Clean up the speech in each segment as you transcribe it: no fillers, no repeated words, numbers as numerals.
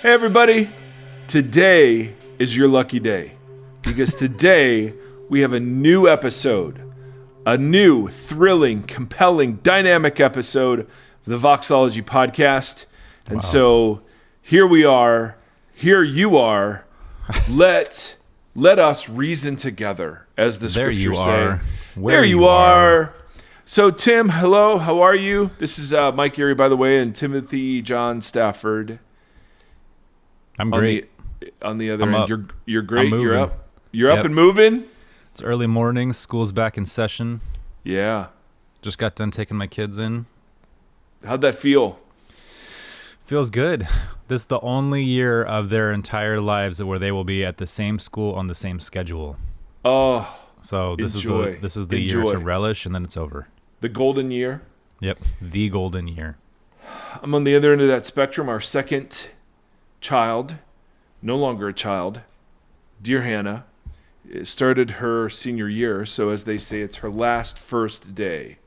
Hey everybody, today is your lucky day because today we have a new episode, a new, thrilling, compelling, dynamic episode of the Voxology podcast. And so here we are, here you are, let us reason together, as the scriptures say. There you are. So Tim, hello, how are you? This is Mike Erre, by the way, and Timothy John Stafford. I'm great. On the other I'm end, up. you're great. I'm You're moving. up. You're up and moving. It's early morning. School's back in session. Yeah. Just got done taking my kids in. How'd that feel? Feels good. This is the only year of their entire lives where they will be at the same school on the same schedule. Oh, so this enjoy. is the year to relish, and then it's over. The golden year. Yep, the golden year. I'm on the other end of that spectrum. Our second child, no longer a child, dear Hannah, started her senior year. So as they say, it's her last first day.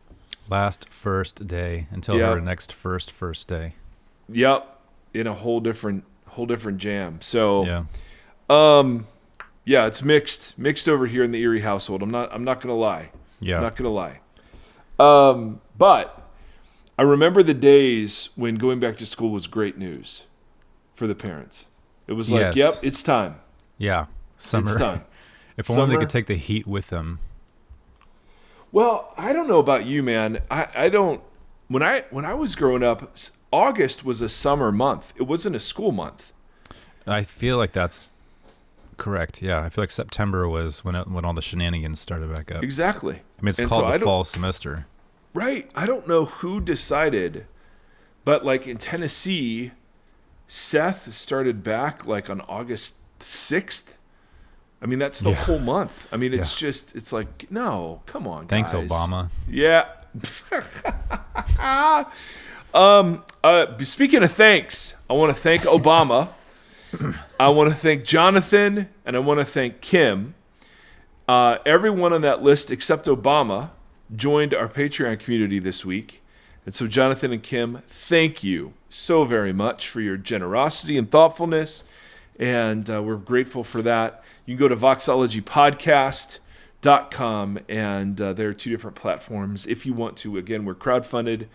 Last first day until her next first day. Yep, in a whole different jam. So, it's mixed over here in the Erre household. I'm not gonna lie. Yeah, I'm not gonna lie. But I remember the days when going back to school was great news for the parents. It was like, yep, it's time. Yeah, summer. It's time. If only they could take the heat with them. Well, I don't know about you, man. I don't. When I was growing up, August was a summer month. It wasn't a school month. I feel like that's correct. Yeah, I feel like September was when all the shenanigans started back up. Exactly. I mean, it's called the fall semester. Right. I don't know who decided, but like in Tennessee, Seth started back like on August 6th. I mean, that's the whole month. I mean, it's like, no, come on, Thanks, guys. Obama. Yeah. Speaking of thanks, I want to thank Obama. I want to thank Jonathan, and I want to thank Kim. Everyone on that list except Obama joined our Patreon community this week. And so Jonathan and Kim, thank you so very much for your generosity and thoughtfulness. And we're grateful for that. You can go to voxologypodcast.com, and there are two different platforms if you want to. Again, we're crowdfunded,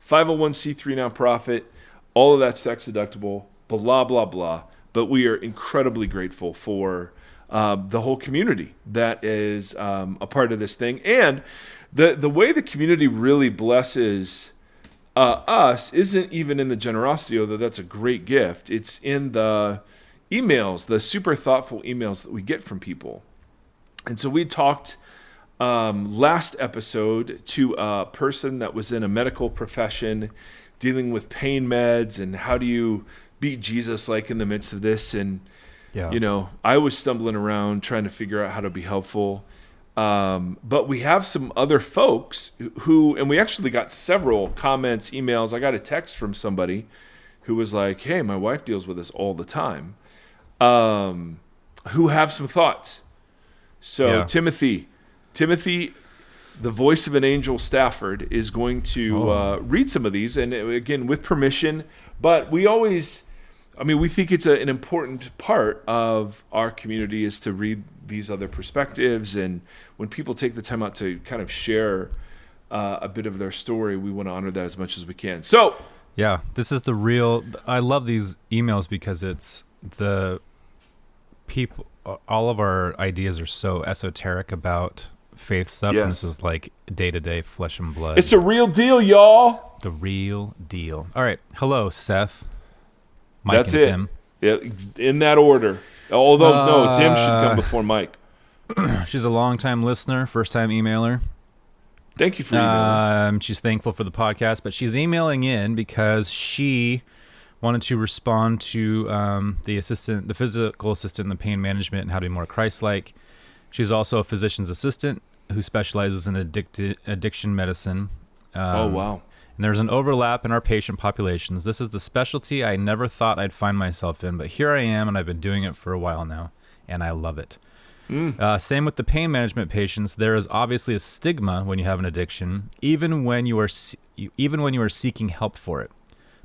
501c3 nonprofit, all of that's tax deductible, blah, blah, blah. But we are incredibly grateful for the whole community that is a part of this thing. And the way the community really blesses us isn't even in the generosity, although that's a great gift. It's in the emails, the super thoughtful emails that we get from people. And so we talked last episode to a person that was in a medical profession dealing with pain meds and how do you beat Jesus like in the midst of this. And, you know, I was stumbling around trying to figure out how to be helpful. But we have some other folks who, and we actually got several comments, emails. I got a text from somebody who was like, hey, my wife deals with this all the time, who have some thoughts. So Timothy, the voice of an angel Stafford, is going to read some of these, and again, with permission. But we always, we think it's an important part of our community is to read these other perspectives. And when people take the time out to kind of share a bit of their story, we want to honor that as much as we can. So, this is the real. I love these emails because it's the people. All of our ideas are so esoteric about faith stuff, and this is like day-to-day flesh and blood. It's a real deal, y'all. The real deal. All right. Hello, Seth. Mike That's and it. Tim. Yeah, in that order. Although, no, Tim should come before Mike. She's a long-time listener, first-time emailer. Thank you for emailing. She's thankful for the podcast, but she's emailing in because she wanted to respond to the physical assistant in the pain management and how to be more Christ-like. She's also a physician's assistant who specializes in addiction medicine. Oh, wow. And there's an overlap in our patient populations. This is the specialty I never thought I'd find myself in, but here I am, and I've been doing it for a while now, and I love it. Same with the pain management patients. There is obviously a stigma when you have an addiction, even when you are seeking help for it.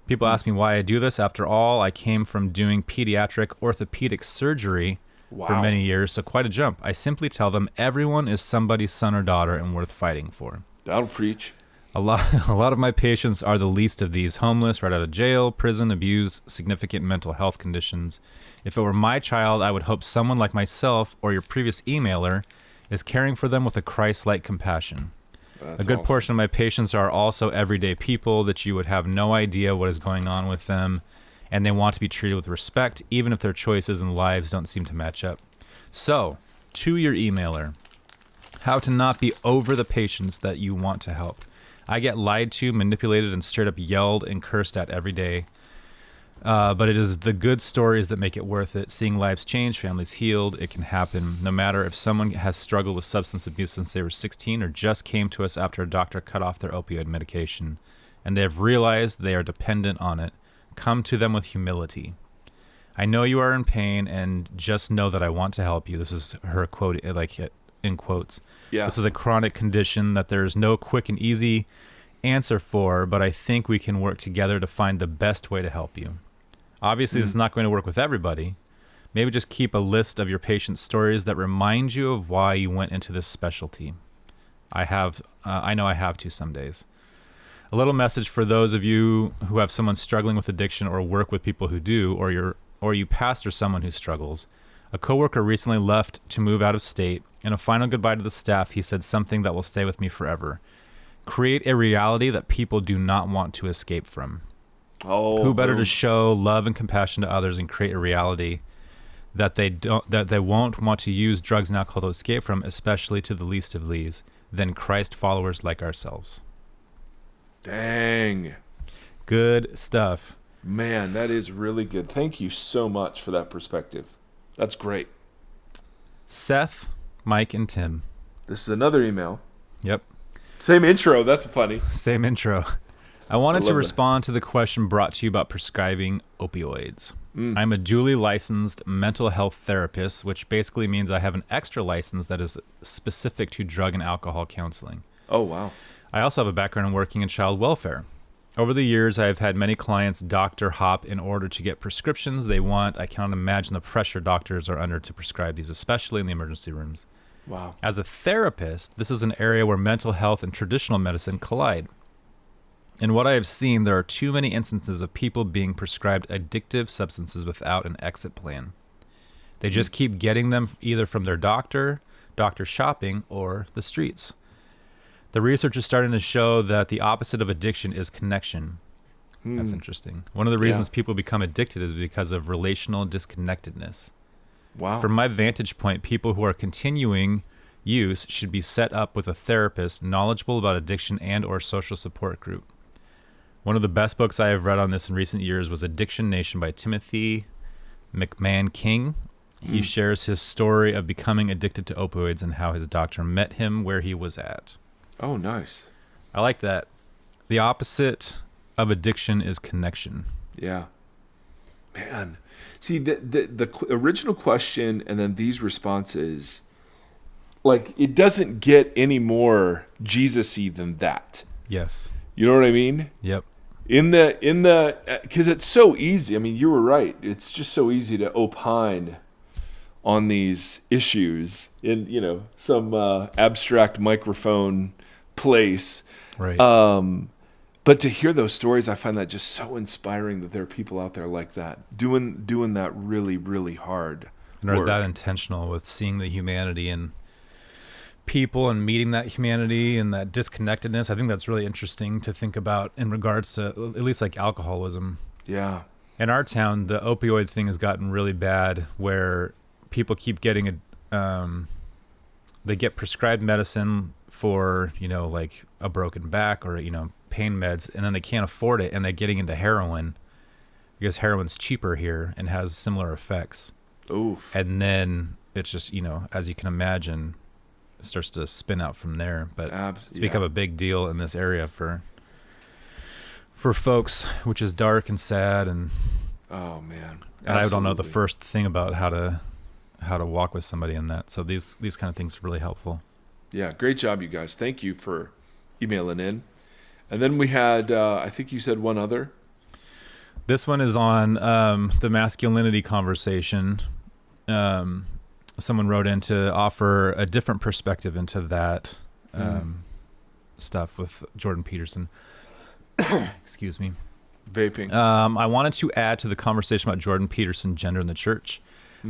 People ask me why I do this. After all, I came from doing pediatric orthopedic surgery for many years, so quite a jump. I simply tell them everyone is somebody's son or daughter and worth fighting for. That'll preach. A lot of my patients are the least of these: homeless, right out of jail, prison, abuse, significant mental health conditions. If it were my child, I would hope someone like myself or your previous emailer is caring for them with a Christ-like compassion. That's a good awesome. portion of my patients are also everyday people that you would have no idea what is going on with them, and they want to be treated with respect, even if their choices and lives don't seem to match up. So, to your emailer, how to not be over the patients that you want to help. I get lied to, manipulated, and straight up yelled and cursed at every day. But it is the good stories that make it worth it. Seeing lives change, families healed, it can happen. No matter if someone has struggled with substance abuse since they were 16 or just came to us after a doctor cut off their opioid medication and they have realized they are dependent on it, come to them with humility. I know you are in pain and just know that I want to help you. This is her quote, like in quotes. Yeah. This is a chronic condition that there is no quick and easy answer for, but I think we can work together to find the best way to help you. Obviously, this is not going to work with everybody. Maybe just keep a list of your patient's stories that remind you of why you went into this specialty. I know I have to some days. A little message for those of you who have someone struggling with addiction or work with people who do, or you pastor someone who struggles. A coworker recently left to move out of state. In a final goodbye to the staff, he said something that will stay with me forever. Create a reality that people do not want to escape from. Oh, who better boom. to show love and compassion to others and create a reality that they won't want to use drugs and alcohol to escape from, especially to the least of these, than Christ followers like ourselves. Dang. Good stuff. Man, that is really good. Thank you so much for that perspective. That's great. Seth, Mike, and Tim. This is another email. Yep. Same intro. That's funny. Same intro. I wanted to love respond to the question brought to you about prescribing opioids. I'm a duly licensed mental health therapist, which basically means I have an extra license that is specific to drug and alcohol counseling. Oh, wow. I also have a background in working in child welfare. Over the years, I have had many clients doctor hop in order to get prescriptions they want. I cannot imagine the pressure doctors are under to prescribe these, especially in the emergency rooms. Wow. As a therapist, this is an area where mental health and traditional medicine collide. In what I have seen, there are too many instances of people being prescribed addictive substances without an exit plan. They just keep getting them either from their doctor shopping, or the streets. The research is starting to show that the opposite of addiction is connection. That's interesting. One of the reasons people become addicted is because of relational disconnectedness. Wow. From my vantage point, people who are continuing use should be set up with a therapist knowledgeable about addiction and or social support group. One of the best books I have read on this in recent years was Addiction Nation by Timothy McMahon King. He shares his story of becoming addicted to opioids and how his doctor met him where he was at. Oh, nice. I like that. The opposite of addiction is connection. Yeah. Man. See, the original question and then these responses, like, it doesn't get any more Jesus-y than that. Yes. You know what I mean? Yep. Because it's so easy. I mean, you were right. It's just so easy to opine on these issues in, some abstract microphone place. Right. But to hear those stories, I find that just so inspiring that there are people out there like that doing that really, really hard and are work. that intentional with seeing the humanity in people and meeting that humanity and that disconnectedness. I think that's really interesting to think about in regards to at least like alcoholism. Yeah. In our town, the opioid thing has gotten really bad where people keep getting they get prescribed medicine for, like a broken back or, pain meds, and then they can't afford it and they're getting into heroin because heroin's cheaper here and has similar effects. Oof. And then it's just, as you can imagine, it starts to spin out from there. But it's become a big deal in this area for folks, which is dark and sad. And oh man, and I don't know the first thing about how to walk with somebody in that. So these kind of things are really helpful. Yeah, great job, you guys. Thank you for emailing in. And then we had, I think you said one other. This one is on the masculinity conversation. Someone wrote in to offer a different perspective into that stuff with Jordan Peterson. Excuse me. Vaping. I wanted to add to the conversation about Jordan Peterson, gender in the church.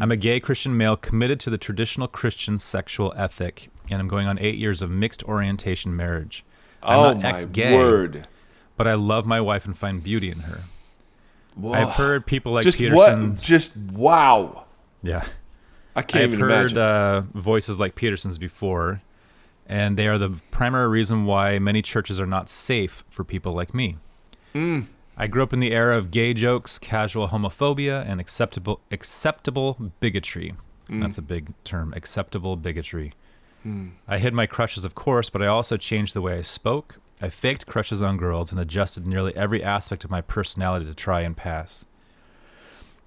I'm a gay Christian male committed to the traditional Christian sexual ethic, and I'm going on 8 years of mixed orientation marriage. I'm not ex-gay, word. but I love my wife and find beauty in her. Whoa. I've heard people like Just Peterson. What? Just wow. Yeah. I can't even imagine. I've heard voices like Peterson's before, and they are the primary reason why many churches are not safe for people like me. I grew up in the era of gay jokes, casual homophobia, and acceptable bigotry. That's a big term, acceptable bigotry. I hid my crushes, of course, but I also changed the way I spoke. I faked crushes on girls and adjusted nearly every aspect of my personality to try and pass.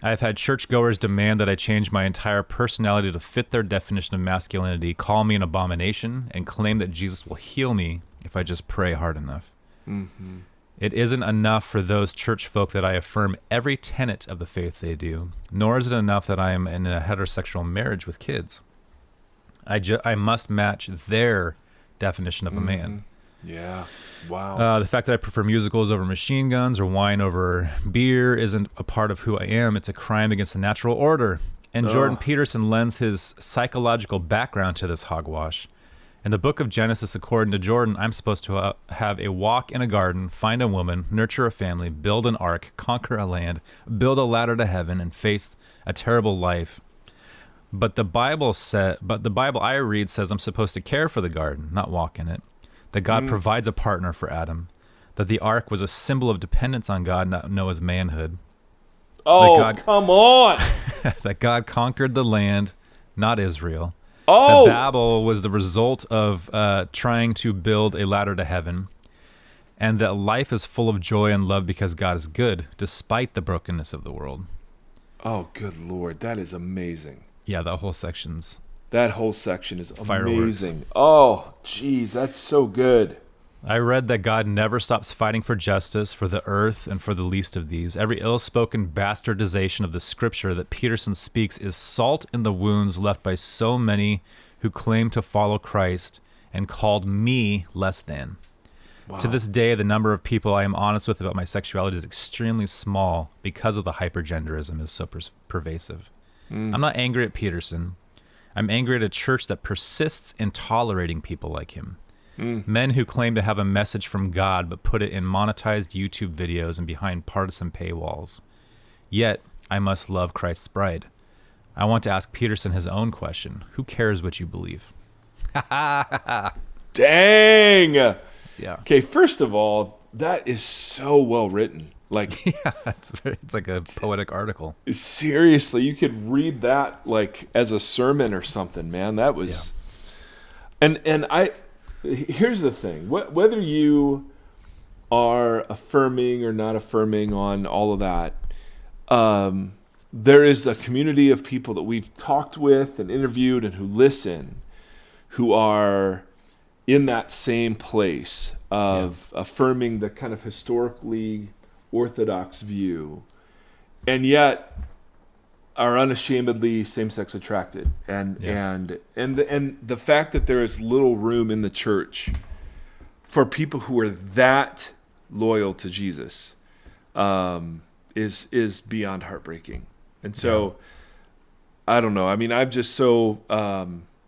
I have had churchgoers demand that I change my entire personality to fit their definition of masculinity, call me an abomination, and claim that Jesus will heal me if I just pray hard enough. It isn't enough for those church folk that I affirm every tenet of the faith they do, nor is it enough that I am in a heterosexual marriage with kids. I must match their definition of a man. Yeah. Wow. The fact that I prefer musicals over machine guns or wine over beer isn't a part of who I am. It's a crime against the natural order. And Jordan Peterson lends his psychological background to this hogwash. In the book of Genesis, according to Jordan, I'm supposed to have a walk in a garden, find a woman, nurture a family, build an ark, conquer a land, build a ladder to heaven, and face a terrible life. But the Bible I read says I'm supposed to care for the garden, not walk in it. That God provides a partner for Adam. That the ark was a symbol of dependence on God, not Noah's manhood. Come on! That God conquered the land, not Israel. Oh! That Babel was the result of trying to build a ladder to heaven. And that life is full of joy and love because God is good, despite the brokenness of the world. Oh, good Lord. That is amazing. Yeah, that whole section is fireworks. Amazing. Oh, geez, that's so good. I read that God never stops fighting for justice, for the earth, and for the least of these. Every ill-spoken bastardization of the scripture that Peterson speaks is salt in the wounds left by so many who claim to follow Christ and called me less than. Wow. To this day, the number of people I am honest with about my sexuality is extremely small because of the hypergenderism is so pervasive. I'm not angry at Peterson. I'm angry at a church that persists in tolerating people like him. Men who claim to have a message from God but put it in monetized YouTube videos and behind partisan paywalls. Yet, I must love Christ's bride. I want to ask Peterson his own question. Who cares what you believe? Dang! Yeah. Okay, first of all, that is so well written. Like, yeah, it's like a poetic article. Seriously, you could read that like as a sermon or something, man. That was, and here's the thing: whether you are affirming or not affirming on all of that, there is a community of people that we've talked with and interviewed and who listen, who are in that same place of affirming the kind of historically orthodox view, and yet are unashamedly same-sex attracted, and the fact that there is little room in the church for people who are that loyal to Jesus is beyond heartbreaking. And so I don't know. I mean, I'm just so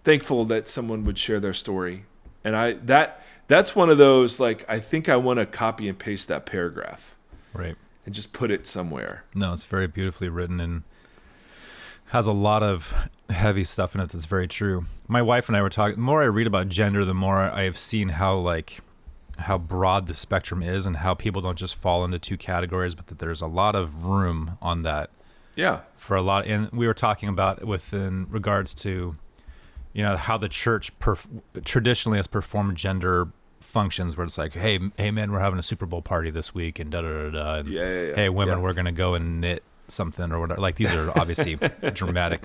thankful that someone would share their story, and that's one of those, like, I think I want to copy and paste that paragraph. Right. And just put it somewhere. No, it's very beautifully written and has a lot of heavy stuff in it that's very true. My wife and I were talking, the more I read about gender, the more I have seen how broad the spectrum is and how people don't just fall into two categories, but that there's a lot of room on that. Yeah. For a lot. And we were talking about in regards to, how the church traditionally has performed gender functions where it's like, hey man, we're having a Super Bowl party this week and da-da-da-da. And, hey women, we're going to go and knit something or whatever. Like, these are obviously dramatic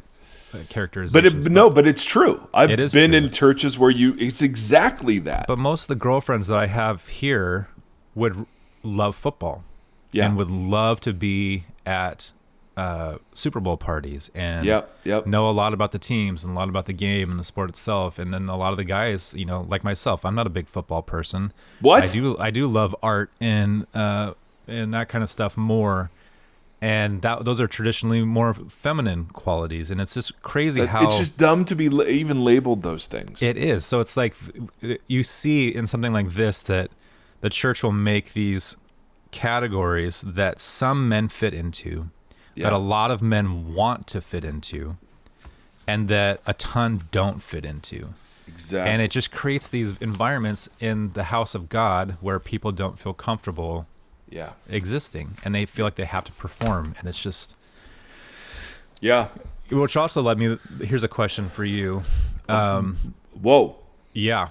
characterizations. But it's true. I've been in churches where it's exactly that. But most of the girlfriends that I have here would love football. and would love to be at Super Bowl parties and know a lot about the teams and a lot about the game and the sport itself. And then a lot of the guys, like myself, I'm not a big football person. What? I do love art and that kind of stuff more. And those are traditionally more feminine qualities. And it's just crazy how it's just dumb to be even labeled those things. It is. So it's like you see in something like this that the church will make these categories that some men fit into, that a lot of men want to fit into, and that a ton don't fit into. Exactly. And it just creates these environments in the house of God where people don't feel comfortable existing, and they feel like they have to perform, and it's just which also led me, here's a question for you. Whoa. Yeah,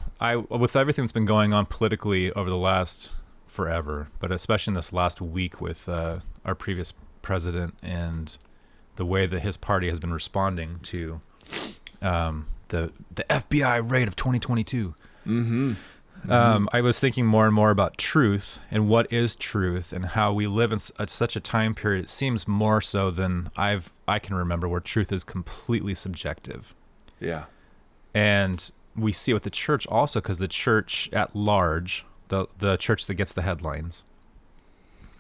with everything that's been going on politically over the last forever, but especially in this last week with our previous president and the way that his party has been responding to the FBI raid of 2022. I was thinking more and more about truth and what is truth and how we live in such a time period. It seems more so than I can remember, where truth is completely subjective. Yeah. And we see it with the church also, because the church at large, the church that gets the headlines,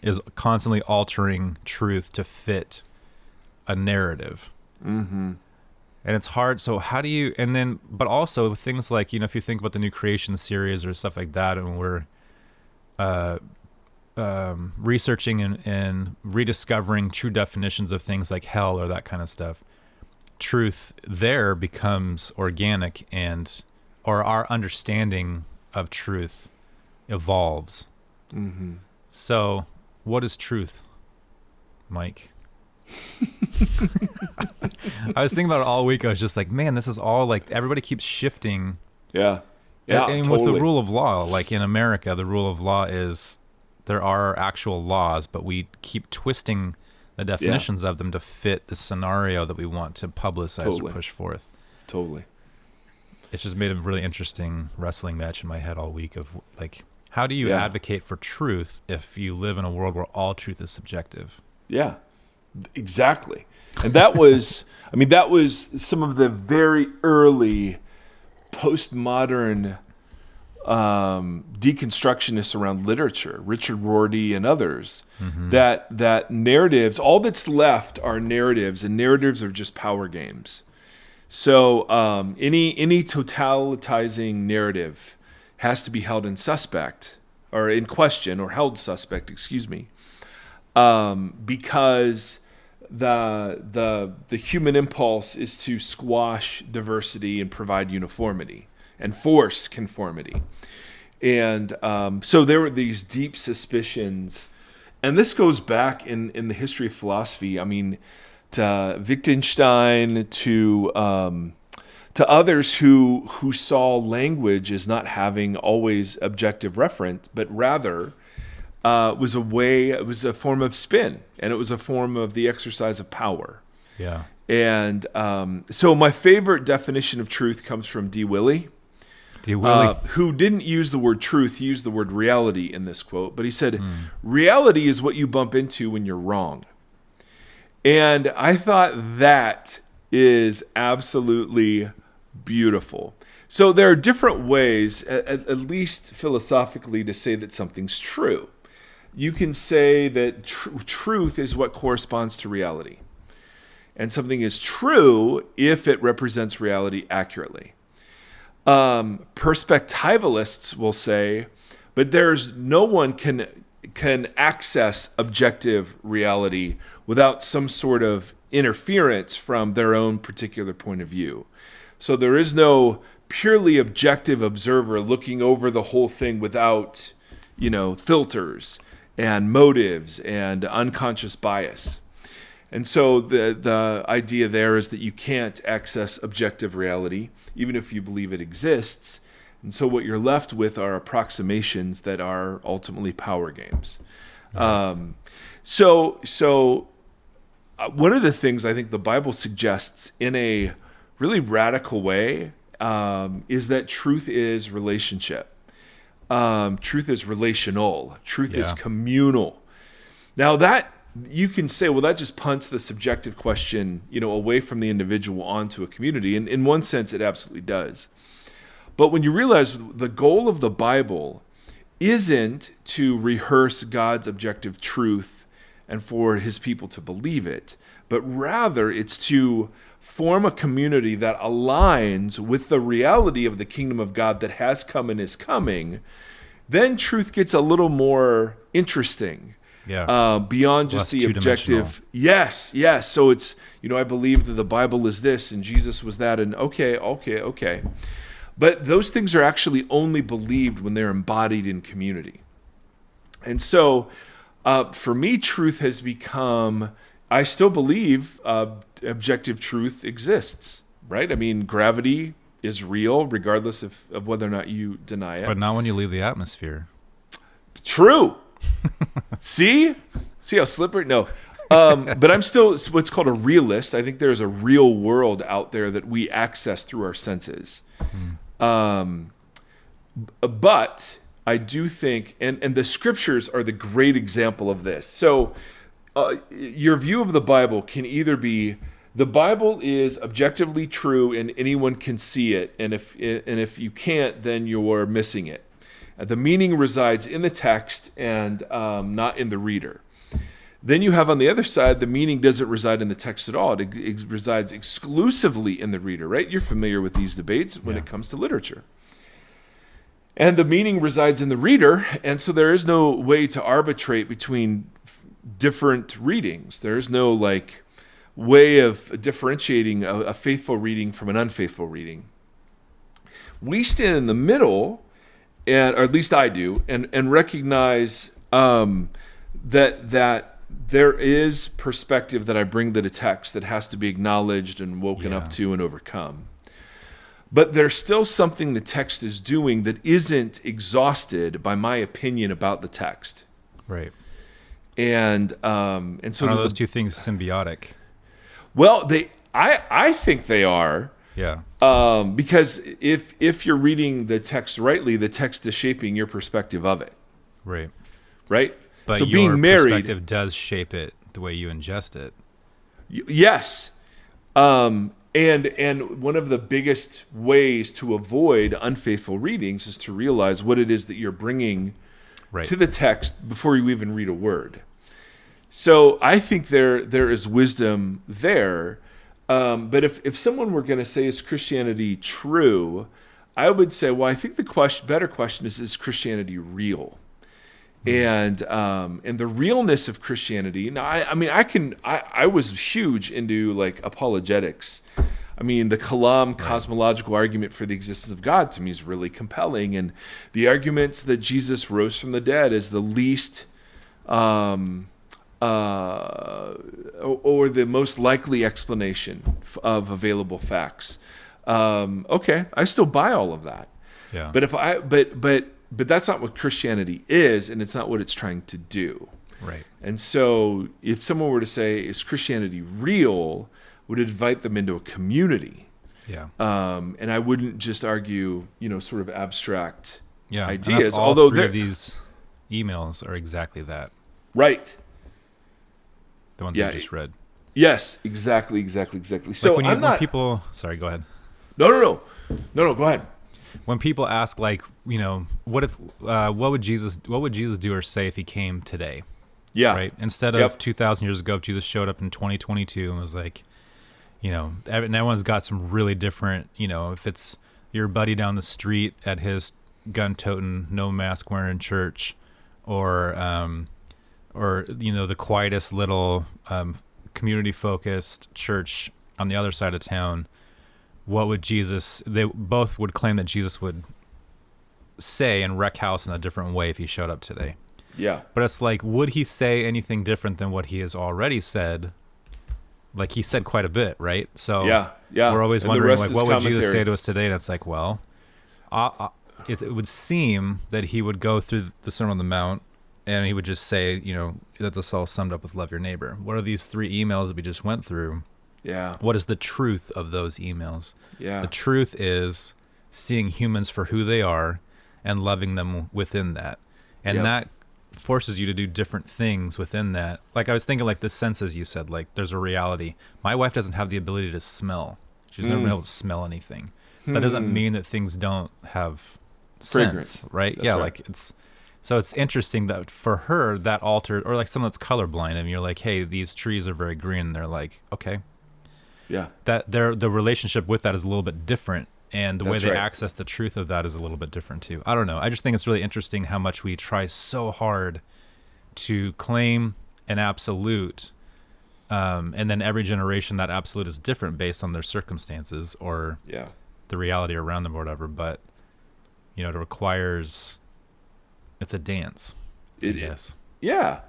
is constantly altering truth to fit a narrative. And it's hard. So how do you, but also things like, if you think about the New Creation series or stuff like that, and we're researching and rediscovering true definitions of things like hell or that kind of stuff, truth there becomes organic, or our understanding of truth evolves. So what is truth, Mike? I was thinking about it all week. I was just like, man, this is all like, everybody keeps shifting. And totally. With the rule of law, like in America, the rule of law is there are actual laws, but we keep twisting the definitions of them to fit the scenario that we want to publicize or push forth. It's just made a really interesting wrestling match in my head all week of like, how do you advocate for truth if you live in a world where all truth is subjective? Exactly. And that was, that was some of the very early postmodern deconstructionists around literature, Richard Rorty and others, that narratives, all that's left are narratives, and narratives are just power games. So any totalitizing narrative has to be held in suspect, or in question, or held suspect, because the human impulse is to squash diversity and provide uniformity and force conformity. And so there were these deep suspicions, and this goes back in the history of philosophy. To Wittgenstein, to others who saw language as not having always objective reference, but rather it was a form of spin, and it was a form of the exercise of power. And so my favorite definition of truth comes from D. Willie, who didn't use the word truth, he used the word reality in this quote, but he said, reality is what you bump into when you're wrong. And I thought that is absolutely beautiful. So there are different ways, at least philosophically, to say that something's true. You can say that truth is what corresponds to reality. And something is true if it represents reality accurately. Perspectivalists will say, but no one can access objective reality without some sort of interference from their own particular point of view. So there is no purely objective observer looking over the whole thing without, filters and motives and unconscious bias. And so the idea there is that you can't access objective reality, even if you believe it exists. And so what you're left with are approximations that are ultimately power games. So one of the things I think the Bible suggests in a really radical way is that truth is relationship. Truth is relational. Truth is communal. Now that you can say, well, that just punts the subjective question, away from the individual onto a community. And in one sense, it absolutely does. But when you realize the goal of the Bible isn't to rehearse God's objective truth and for his people to believe it, but rather it's to form a community that aligns with the reality of the kingdom of God that has come and is coming, then truth gets a little more interesting. Yeah. Beyond just the objective. Yes. So it's, I believe that the Bible is this and Jesus was that, and okay. But those things are actually only believed when they're embodied in community. And so for me, truth has become, I still believe objective truth exists, right? I mean, gravity is real regardless of whether or not you deny it. But not when you leave the atmosphere. True. See how slippery? No. But I'm still what's called a realist. I think there's a real world out there that we access through our senses. But I do think, and the scriptures are the great example of this. So your view of the Bible can either be the Bible is objectively true and anyone can see it, and if you can't, then you're missing it. The meaning resides in the text and not in the reader. Then you have on the other side, the meaning doesn't reside in the text at all. It resides exclusively in the reader, right? You're familiar with these debates when it comes to literature. And the meaning resides in the reader, and so there is no way to arbitrate between different readings. There is no way of differentiating a faithful reading from an unfaithful reading. We stand in the middle, or at least I do, and recognize that there is perspective that I bring to the text that has to be acknowledged and woken up to and overcome. But there's still something the text is doing that isn't exhausted by my opinion about the text. Right. And so are those two things symbiotic? Well, I think they are. Yeah. Because if you're reading the text rightly, the text is shaping your perspective of it. Right. Right? But so your being married, perspective does shape it the way you ingest it. Yes. And one of the biggest ways to avoid unfaithful readings is to realize what it is that you're bringing to the text before you even read a word. So I think there is wisdom there. But if someone were going to say, is Christianity true? I would say, well, I think the better question is Christianity real? And the realness of Christianity. Now, I was huge into apologetics. I mean, the Kalam cosmological argument for the existence of God to me is really compelling, and the arguments that Jesus rose from the dead is the least, or the most likely explanation of available facts. Okay, I still buy all of that. Yeah. But that's not what Christianity is, and it's not what it's trying to do. Right. And so if someone were to say, is Christianity real, would invite them into a community. Yeah. And I wouldn't just argue, sort of abstract And ideas. all although three of these emails are exactly that. Right. The ones I just read. Yes, exactly. So when people, sorry, go ahead. No, go ahead. When people ask, what would Jesus do or say if he came today? Yeah. Right. Instead of 2,000 years ago, if Jesus showed up in 2022 and was like, and everyone's got some really different, if it's your buddy down the street at his gun-toting, no mask wearing church, or the quietest little community-focused church on the other side of town. What would they both would claim that Jesus would say and wreck house in a different way if he showed up today. Yeah. But it's would he say anything different than what he has already said? He said quite a bit, right? So yeah. We're always wondering, what would Jesus say to us today? And it's it would seem that he would go through the Sermon on the Mount and he would just say, that this all summed up with love your neighbor. What are these 3 emails that we just went through? Yeah. What is the truth of those emails? Yeah. The truth is seeing humans for who they are and loving them within that. And that forces you to do different things within that. Like I was thinking, like the senses you said, like there's a reality. My wife doesn't have the ability to smell. She's never been able to smell anything. That doesn't mean that things don't have Fragrance. sense, right? That's yeah, right. like it's interesting that for her that altered, or like someone that's colorblind, and you're like, hey, these trees are very green, and they're like, okay, Yeah. that the relationship with that is a little bit different, and the way That's they right. access the truth of that is a little bit different too. I don't know. I just think it's really interesting how much we try so hard to claim an absolute, and then every generation that absolute is different based on their circumstances or Yeah. the reality around them or whatever. But it requires, it's a dance. Yes. Yeah.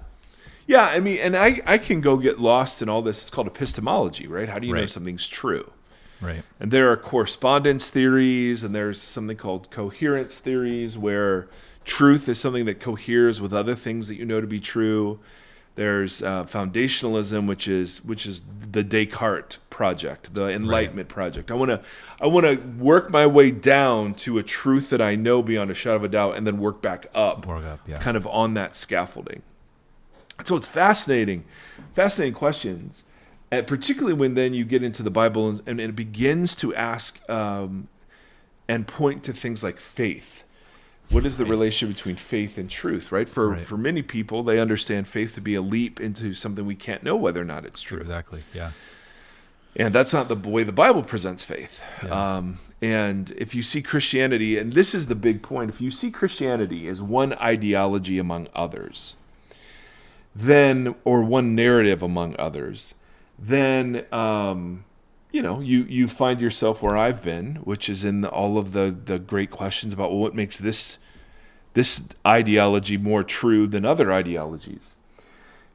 Yeah, I mean, and I can go get lost in all this. It's called epistemology, right? How do you know Right. something's true? Right. And there are correspondence theories, and there's something called coherence theories, where truth is something that coheres with other things that you know to be true. There's foundationalism, which is the Descartes project, the Enlightenment project. I want to work my way down to a truth that I know beyond a shadow of a doubt, and then work back up, Yeah. kind of on that scaffolding. So it's fascinating questions, and particularly when then you get into the Bible and it begins to ask and point to things like faith. What is the relationship between faith and truth, right? For many people, they understand faith to be a leap into something we can't know whether or not it's true. Exactly, yeah. And that's not the way the Bible presents faith. Yeah. And if you see Christianity, and this is the big point, if you see Christianity as one ideology among others, then, or one narrative among others, then you find yourself where I've been, which is in all of the great questions about, well, what makes this ideology more true than other ideologies.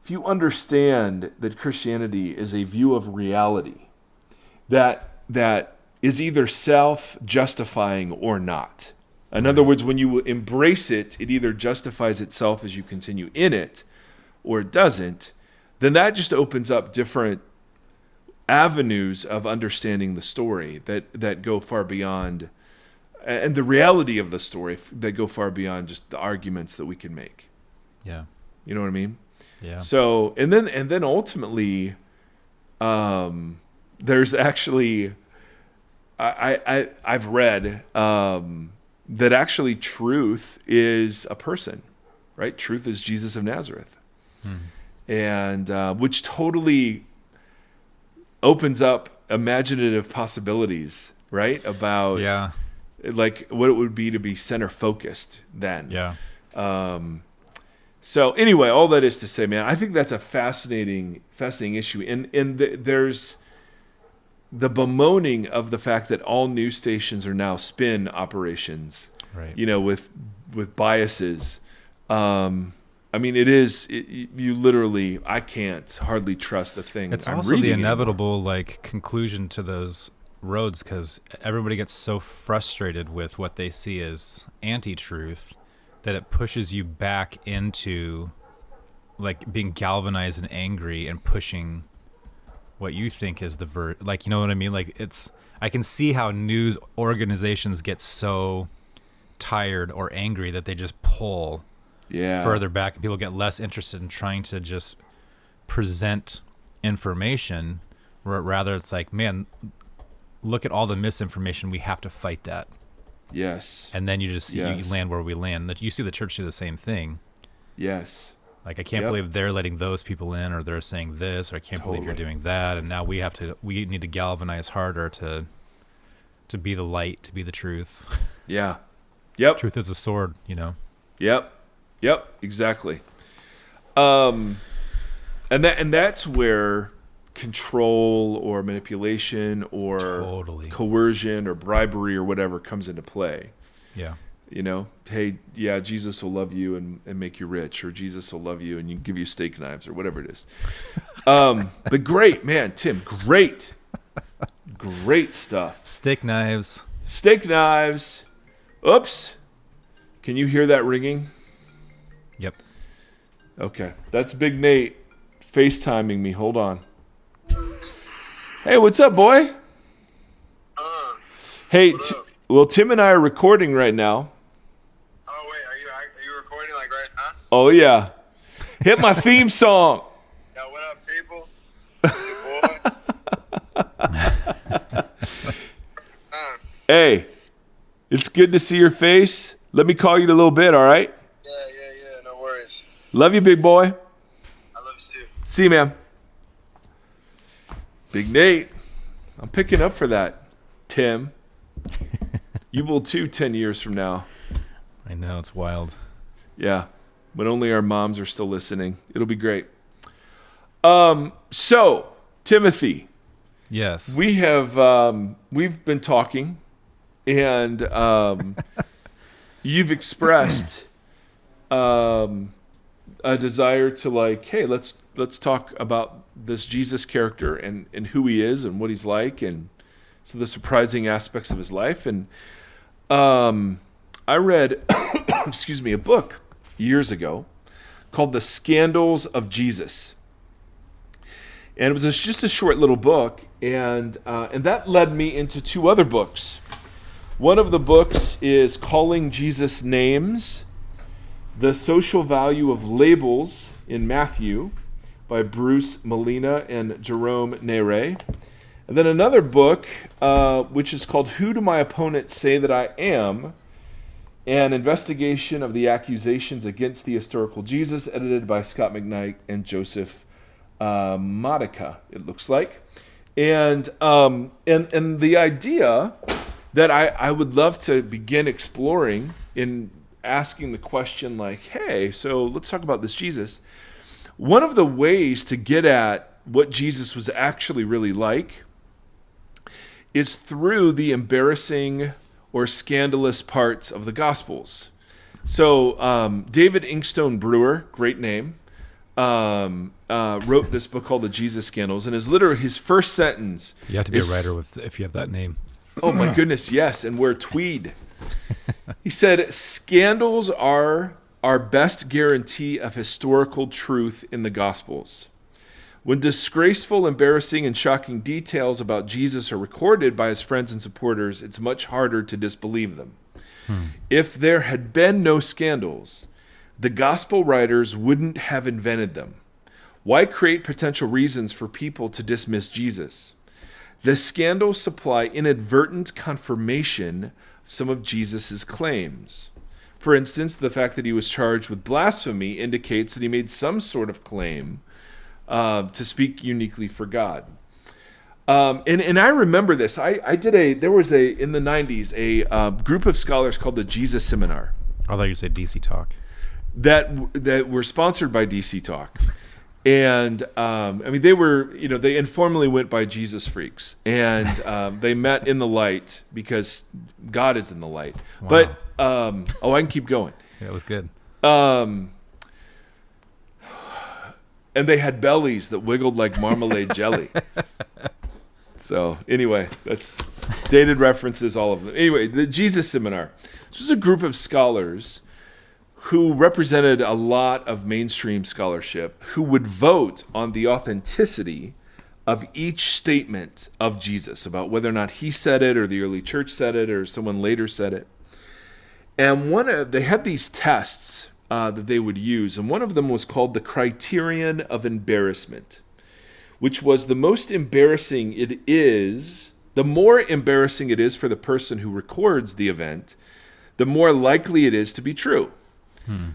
If you understand that Christianity is a view of reality that is either self-justifying or not. In other words, when you embrace it, it either justifies itself as you continue in it, or it doesn't, then that just opens up different avenues of understanding the story that go far beyond, and the reality of the story that go far beyond just the arguments that we can make. Yeah. You know what I mean? Yeah. So, and then ultimately, there's actually, I've read that actually truth is a person, right? Truth is Jesus of Nazareth. And which totally opens up imaginative possibilities, right? About like what it would be to be center focused then. Yeah. So anyway, all that is to say, man, I think that's a fascinating issue. And there's the bemoaning of the fact that all news stations are now spin operations, Right. With biases. I mean, you literally, I can't hardly trust a thing. It's I'm also the reading inevitable conclusion to those roads, because everybody gets so frustrated with what they see as anti-truth that it pushes you back into being galvanized and angry and pushing what you think is the you know what I mean? I can see how news organizations get so tired or angry that they just pull further back, and people get less interested in trying to just present information. Rather, it's like, man, look at all the misinformation. We have to fight that. Yes. And then you just see, you land where we land. You see the church do the same thing. Yes. I can't believe they're letting those people in, or they're saying this, or I can't believe you're doing that. And now we need to galvanize harder to be the light, to be the truth. Yeah. Yep. Truth is a sword, Yep, exactly. And that's where control or manipulation or coercion or bribery or whatever comes into play. Yeah. Hey, yeah, Jesus will love you and make you rich, or Jesus will love you and give you steak knives, or whatever it is. But great, man, Tim, great stuff. Steak knives. Oops. Can you hear that ringing? Yep. Okay. That's Big Nate FaceTiming me. Hold on. Hey, what's up, boy? Hey, Tim and I are recording right now. Oh, wait. Are you recording right now? Oh, yeah. Hit my theme song. Yo, what up, people? It's your boy. Hey, it's good to see your face. Let me call you in a little bit, all right? Yeah, no worries. Love you, big boy. I love you too. See you, man. Big Nate. I'm picking up for that, Tim. You will too 10 years from now. I know, it's wild. Yeah. When only our moms are still listening. It'll be great. So, Timothy. Yes. We have we've been talking, and you've expressed a desire to, like, hey, let's talk about this Jesus character and who he is and what he's like, and so the surprising aspects of his life. And I read a book years ago called The Scandals of Jesus. And it was just a short little book, and that led me into two other books. One of the books is Calling Jesus Names, The Social Value of Labels in Matthew by Bruce Molina and Jerome Nere. And then another book, which is called Who Do My Opponents Say That I Am? An investigation of the accusations against the historical Jesus, edited by Scott McKnight and Joseph Modica, it looks like. And the idea that I would love to begin exploring in asking the question, like, hey, so let's talk about this Jesus. One of the ways to get at what Jesus was actually really like is through the embarrassing or scandalous parts of the Gospels. So David Inkstone Brewer, great name, wrote this book called The Jesus Scandals, and his first sentence. You have to be a writer if you have that name. Oh my goodness, yes, and wear tweed. He said, "Scandals are our best guarantee of historical truth in the Gospels. When disgraceful, embarrassing, and shocking details about Jesus are recorded by his friends and supporters, it's much harder to disbelieve them. If there had been no scandals, the gospel writers wouldn't have invented them. Why create potential reasons for people to dismiss Jesus? The scandals supply inadvertent confirmation of some of Jesus' claims. For instance, the fact that he was charged with blasphemy indicates that he made some sort of claim to speak uniquely for God." And I remember this. There was in the 90s a group of scholars called the Jesus Seminar. I thought you'd say DC Talk. That were sponsored by DC Talk. And they informally went by Jesus Freaks, and they met in the light because God is in the light. Wow. But I can keep going. Yeah, it was good. And they had bellies that wiggled like marmalade jelly. So anyway, that's dated references, all of them. Anyway, the Jesus Seminar. This was a group of scholars who represented a lot of mainstream scholarship, who would vote on the authenticity of each statement of Jesus, about whether or not he said it, or the early church said it, or someone later said it. And they had these tests that they would use, and one of them was called the criterion of embarrassment, which was the more embarrassing it is for the person who records the event, the more likely it is to be true.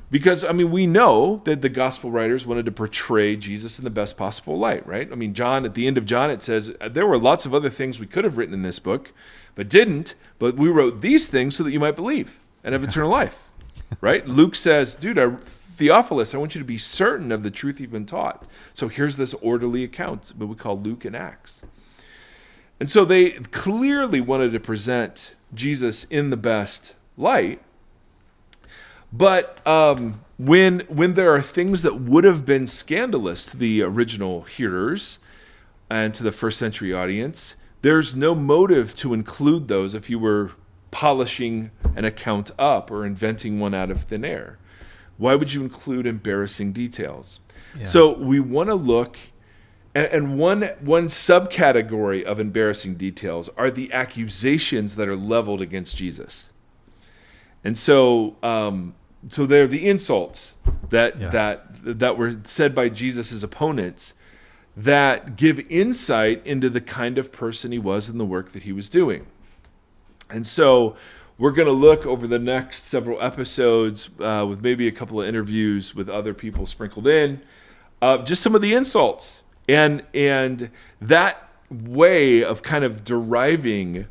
Because, we know that the gospel writers wanted to portray Jesus in the best possible light, right? John, at the end of John, it says, there were lots of other things we could have written in this book, but didn't, but we wrote these things so that you might believe and have eternal life, right? Luke says, Theophilus, I want you to be certain of the truth you've been taught. So here's this orderly account, what we call Luke and Acts. And so they clearly wanted to present Jesus in the best light. But when there are things that would have been scandalous to the original hearers and to the first century audience, there's no motive to include those if you were polishing an account up or inventing one out of thin air. Why would you include embarrassing details? Yeah. So we want to look, and one subcategory of embarrassing details are the accusations that are leveled against Jesus. And so they're the insults that Yeah. that were said by Jesus' opponents that give insight into the kind of person he was and the work that he was doing. And so we're going to look over the next several episodes with maybe a couple of interviews with other people sprinkled in, just some of the insults. And that way of kind of deriving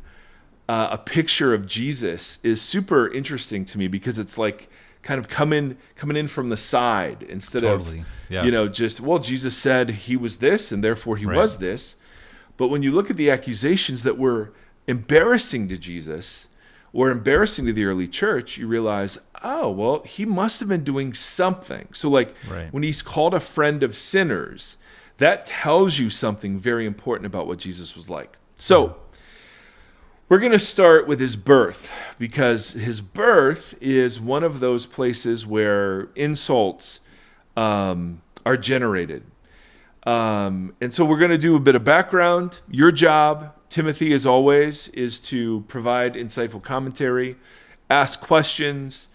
a picture of Jesus is super interesting to me, because it's like kind of coming in from the side instead Totally. of, Yeah. just, well, Jesus said he was this and therefore he Right. was this. But when you look at the accusations that were embarrassing to Jesus or embarrassing to the early church, you realize, oh, well, he must have been doing something. So like Right. when he's called a friend of sinners, that tells you something very important about what Jesus was like. So we're going to start with his birth, because his birth is one of those places where insults are generated. And so we're going to do a bit of background. Your job, Timothy, as always, is to provide insightful commentary, ask questions,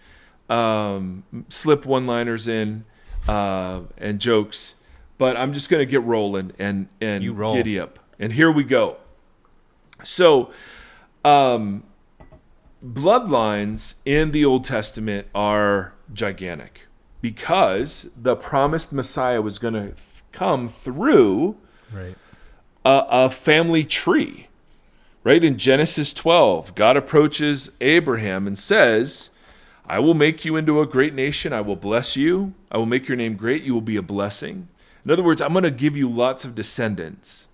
slip one-liners in, and jokes. But I'm just going to get rolling and You roll. giddy up. And here we go. So, bloodlines in the Old Testament are gigantic, because the promised Messiah was going to come through Right. a family tree. Right? In Genesis 12, God approaches Abraham and says, I will make you into a great nation. I will bless you. I will make your name great. You will be a blessing. In other words, I'm going to give you lots of descendants.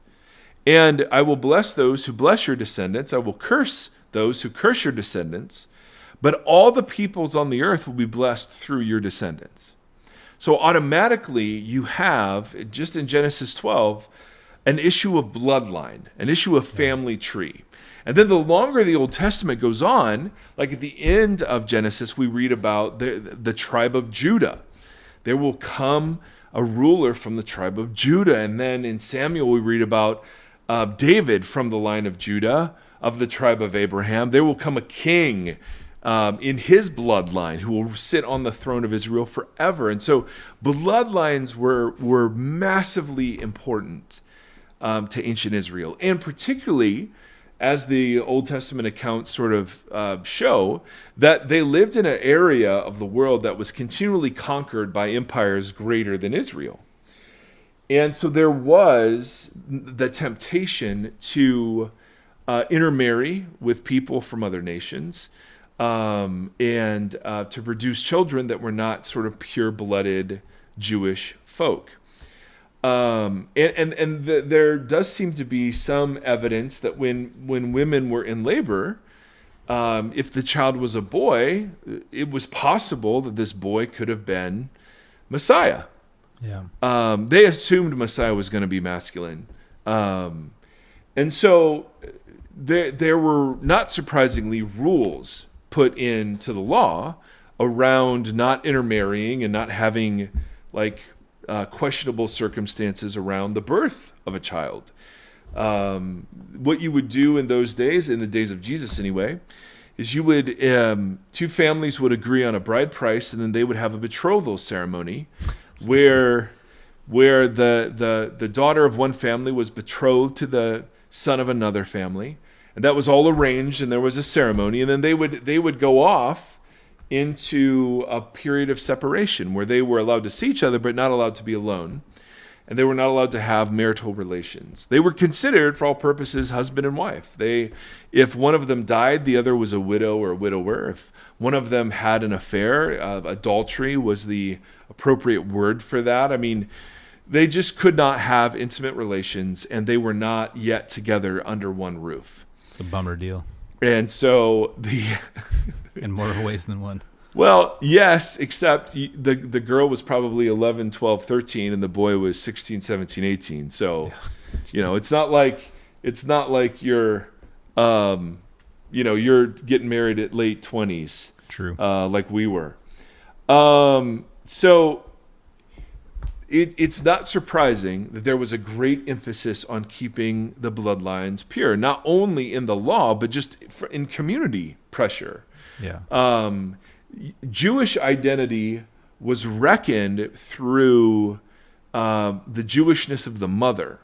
And I will bless those who bless your descendants. I will curse those who curse your descendants. But all the peoples on the earth will be blessed through your descendants. So automatically you have, just in Genesis 12, an issue of bloodline, an issue of family tree. And then the longer the Old Testament goes on, like at the end of Genesis, we read about the tribe of Judah. There will come a ruler from the tribe of Judah. And then in Samuel, we read about David from the line of Judah, of the tribe of Abraham. There will come a king in his bloodline who will sit on the throne of Israel forever. And so bloodlines were massively important to ancient Israel. And particularly, as the Old Testament accounts sort of show, that they lived in an area of the world that was continually conquered by empires greater than Israel. And so there was the temptation to intermarry with people from other nations, and to produce children that were not sort of pure-blooded Jewish folk. There does seem to be some evidence that when women were in labor, if the child was a boy, it was possible that this boy could have been Messiah. Yeah. They assumed Messiah was going to be masculine. And so there were, not surprisingly, rules put into the law around not intermarrying and not having questionable circumstances around the birth of a child. What you would do in those days, in the days of Jesus anyway, is you would two families would agree on a bride price, and then they would have a betrothal ceremony where the daughter of one family was betrothed to the son of another family, and that was all arranged, and there was a ceremony, and then they would go off into a period of separation where they were allowed to see each other but not allowed to be alone, and they were not allowed to have marital relations. They were considered, for all purposes, husband and wife. If one of them died, the other was a widow or a widower. If one of them had an affair, adultery was the appropriate word for that. I mean, they just could not have intimate relations, and they were not yet together under one roof. It's a bummer deal. And so In more ways than one. Well, yes, except the girl was probably 11, 12, 13, and the boy was 16, 17, 18. So, it's not like you're, you're getting married at late 20s. True. Like we were. So it's not surprising that there was a great emphasis on keeping the bloodlines pure, not only in the law, but just in community pressure. Yeah. Jewish identity was reckoned through the Jewishness of the mother.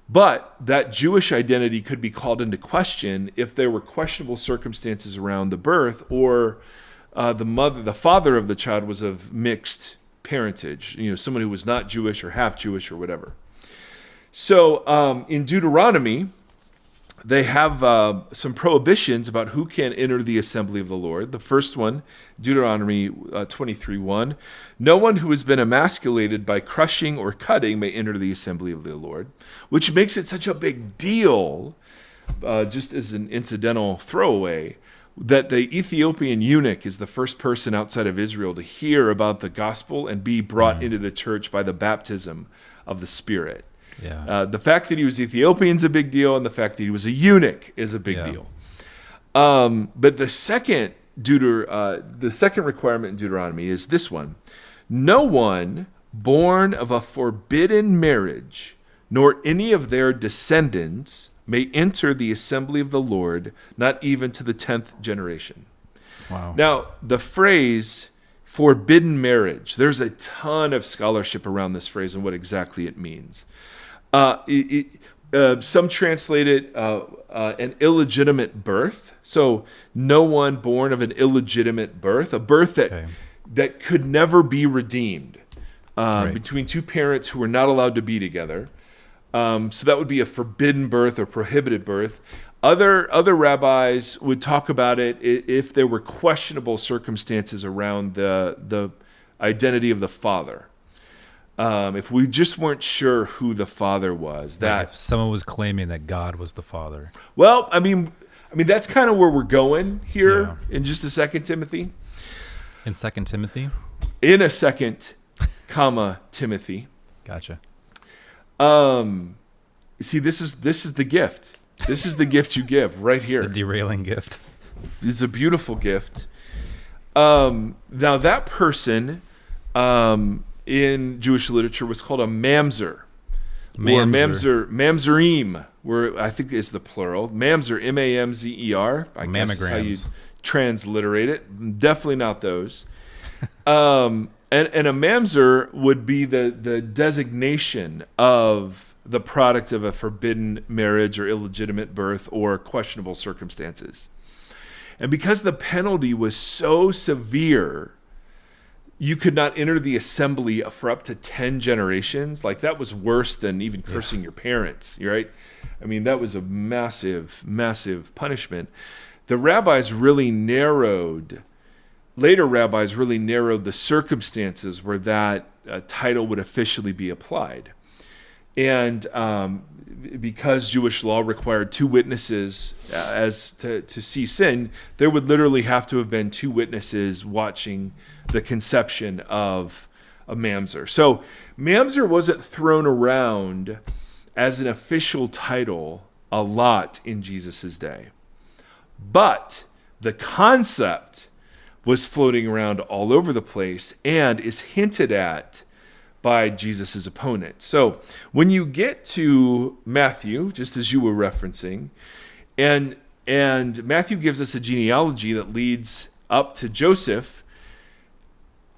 But that Jewish identity could be called into question if there were questionable circumstances around the birth, or the father of the child was of mixed parentage, someone who was not Jewish or half Jewish or whatever. So in Deuteronomy, they have some prohibitions about who can enter the assembly of the Lord. The first one, Deuteronomy 23:1, no one who has been emasculated by crushing or cutting may enter the assembly of the Lord, which makes it such a big deal, just as an incidental throwaway, that the Ethiopian eunuch is the first person outside of Israel to hear about the gospel and be brought into the church by the baptism of the Spirit. Yeah. The fact that he was Ethiopian is a big deal, and the fact that he was a eunuch is a big deal. But the second requirement in Deuteronomy is this one: no one born of a forbidden marriage, nor any of their descendants, may enter the assembly of the Lord, not even to the 10th generation. Wow. Now, the phrase forbidden marriage, there's a ton of scholarship around this phrase and what exactly it means. Some translate it an illegitimate birth. So no one born of an illegitimate birth, a birth that could never be redeemed between two parents who were not allowed to be together. So that would be a forbidden birth or prohibited birth. Other rabbis would talk about it if there were questionable circumstances around the identity of the father. If we just weren't sure who the father was, Like if someone was claiming that God was the father. Well, I mean that's kind of where we're going here in just a second, Timothy. In 2 Timothy? In a second, Timothy. Gotcha. See, this is the gift. This is the gift you give right here. The derailing gift. It's a beautiful gift. Now that person in Jewish literature was called a mamzer. Or mamzerim, where I think is the plural. Mamzer, M-A-M-Z-E-R. I guess is how you transliterate it. Definitely not those. And a mamzer would be the designation of the product of a forbidden marriage or illegitimate birth or questionable circumstances. And because the penalty was so severe, you could not enter the assembly for up to 10 generations. Like, that was worse than even cursing your parents, right? I mean, that was a massive, massive punishment. Later rabbis really narrowed the circumstances where that title would officially be applied. And because Jewish law required two witnesses to see sin, there would literally have to have been two witnesses watching the conception of a mamzer. So mamzer wasn't thrown around as an official title a lot in Jesus' day. But the concept was floating around all over the place and is hinted at by Jesus' opponent. So when you get to Matthew, just as you were referencing, and Matthew gives us a genealogy that leads up to Joseph,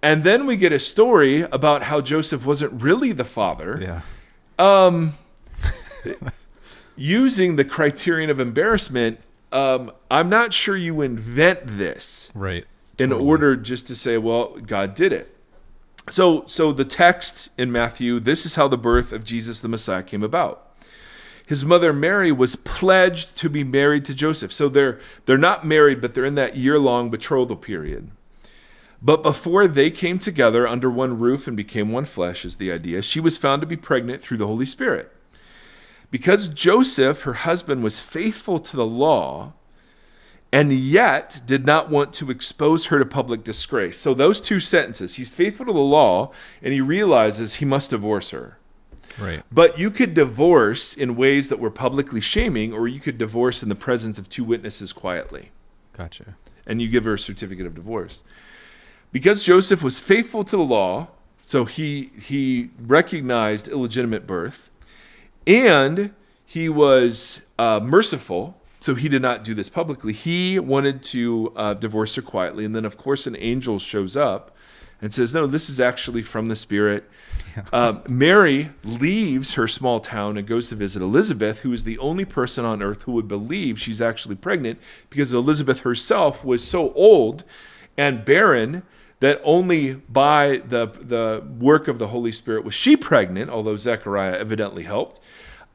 and then we get a story about how Joseph wasn't really the father. Yeah. Using the criterion of embarrassment, I'm not sure you invent this. Right. In order just to say, well, God did it. So the text in Matthew, this is how the birth of Jesus the Messiah came about. His mother Mary was pledged to be married to Joseph. So they're not married, but they're in that year-long betrothal period. But before they came together under one roof and became one flesh, is the idea, she was found to be pregnant through the Holy Spirit. Because Joseph, her husband, was faithful to the law, and yet did not want to expose her to public disgrace. So those two sentences, he's faithful to the law, and he realizes he must divorce her. Right. But you could divorce in ways that were publicly shaming, or you could divorce in the presence of two witnesses quietly. Gotcha. And you give her a certificate of divorce. Because Joseph was faithful to the law, so he recognized illegitimate birth, and he was merciful, So he did not do this publicly. He wanted to divorce her quietly. And then, of course, an angel shows up and says, no, this is actually from the Spirit. Mary leaves her small town and goes to visit Elizabeth, who is the only person on earth who would believe she's actually pregnant, because Elizabeth herself was so old and barren that only by the work of the Holy Spirit was she pregnant, although Zechariah evidently helped.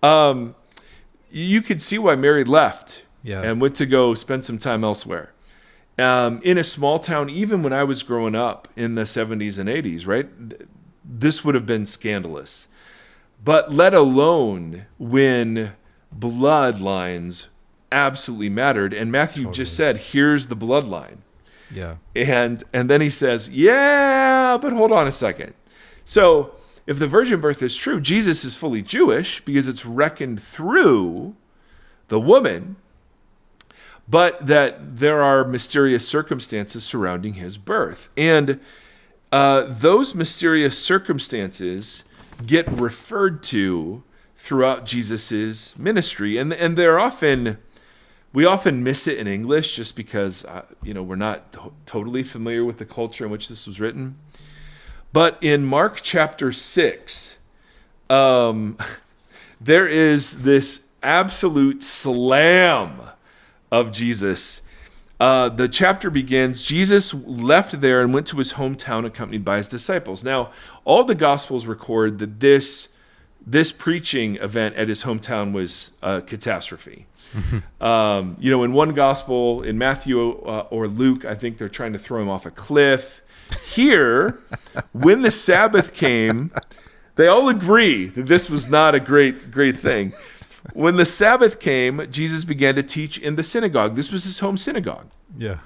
You could see why Mary left and went to go spend some time elsewhere. In a small town, even when I was growing up in the 70s and 80s, right, this would have been scandalous. But let alone when bloodlines absolutely mattered. And Matthew just said, here's the bloodline. Yeah. And then he says, yeah, but hold on a second. So if the virgin birth is true, Jesus is fully Jewish because it's reckoned through the woman, but that there are mysterious circumstances surrounding his birth. And those mysterious circumstances get referred to throughout Jesus's ministry. And they're often, we often miss it in English just because, we're not totally familiar with the culture in which this was written. But in Mark chapter 6, there is this absolute slam of Jesus. The chapter begins, Jesus left there and went to his hometown accompanied by his disciples. Now, all the Gospels record that this preaching event at his hometown was a catastrophe. In one Gospel, in Matthew or Luke, I think they're trying to throw him off a cliff. Here, when the Sabbath came, they all agree that this was not a great thing. When the Sabbath came, Jesus began to teach in the synagogue. This was his home synagogue. Yeah.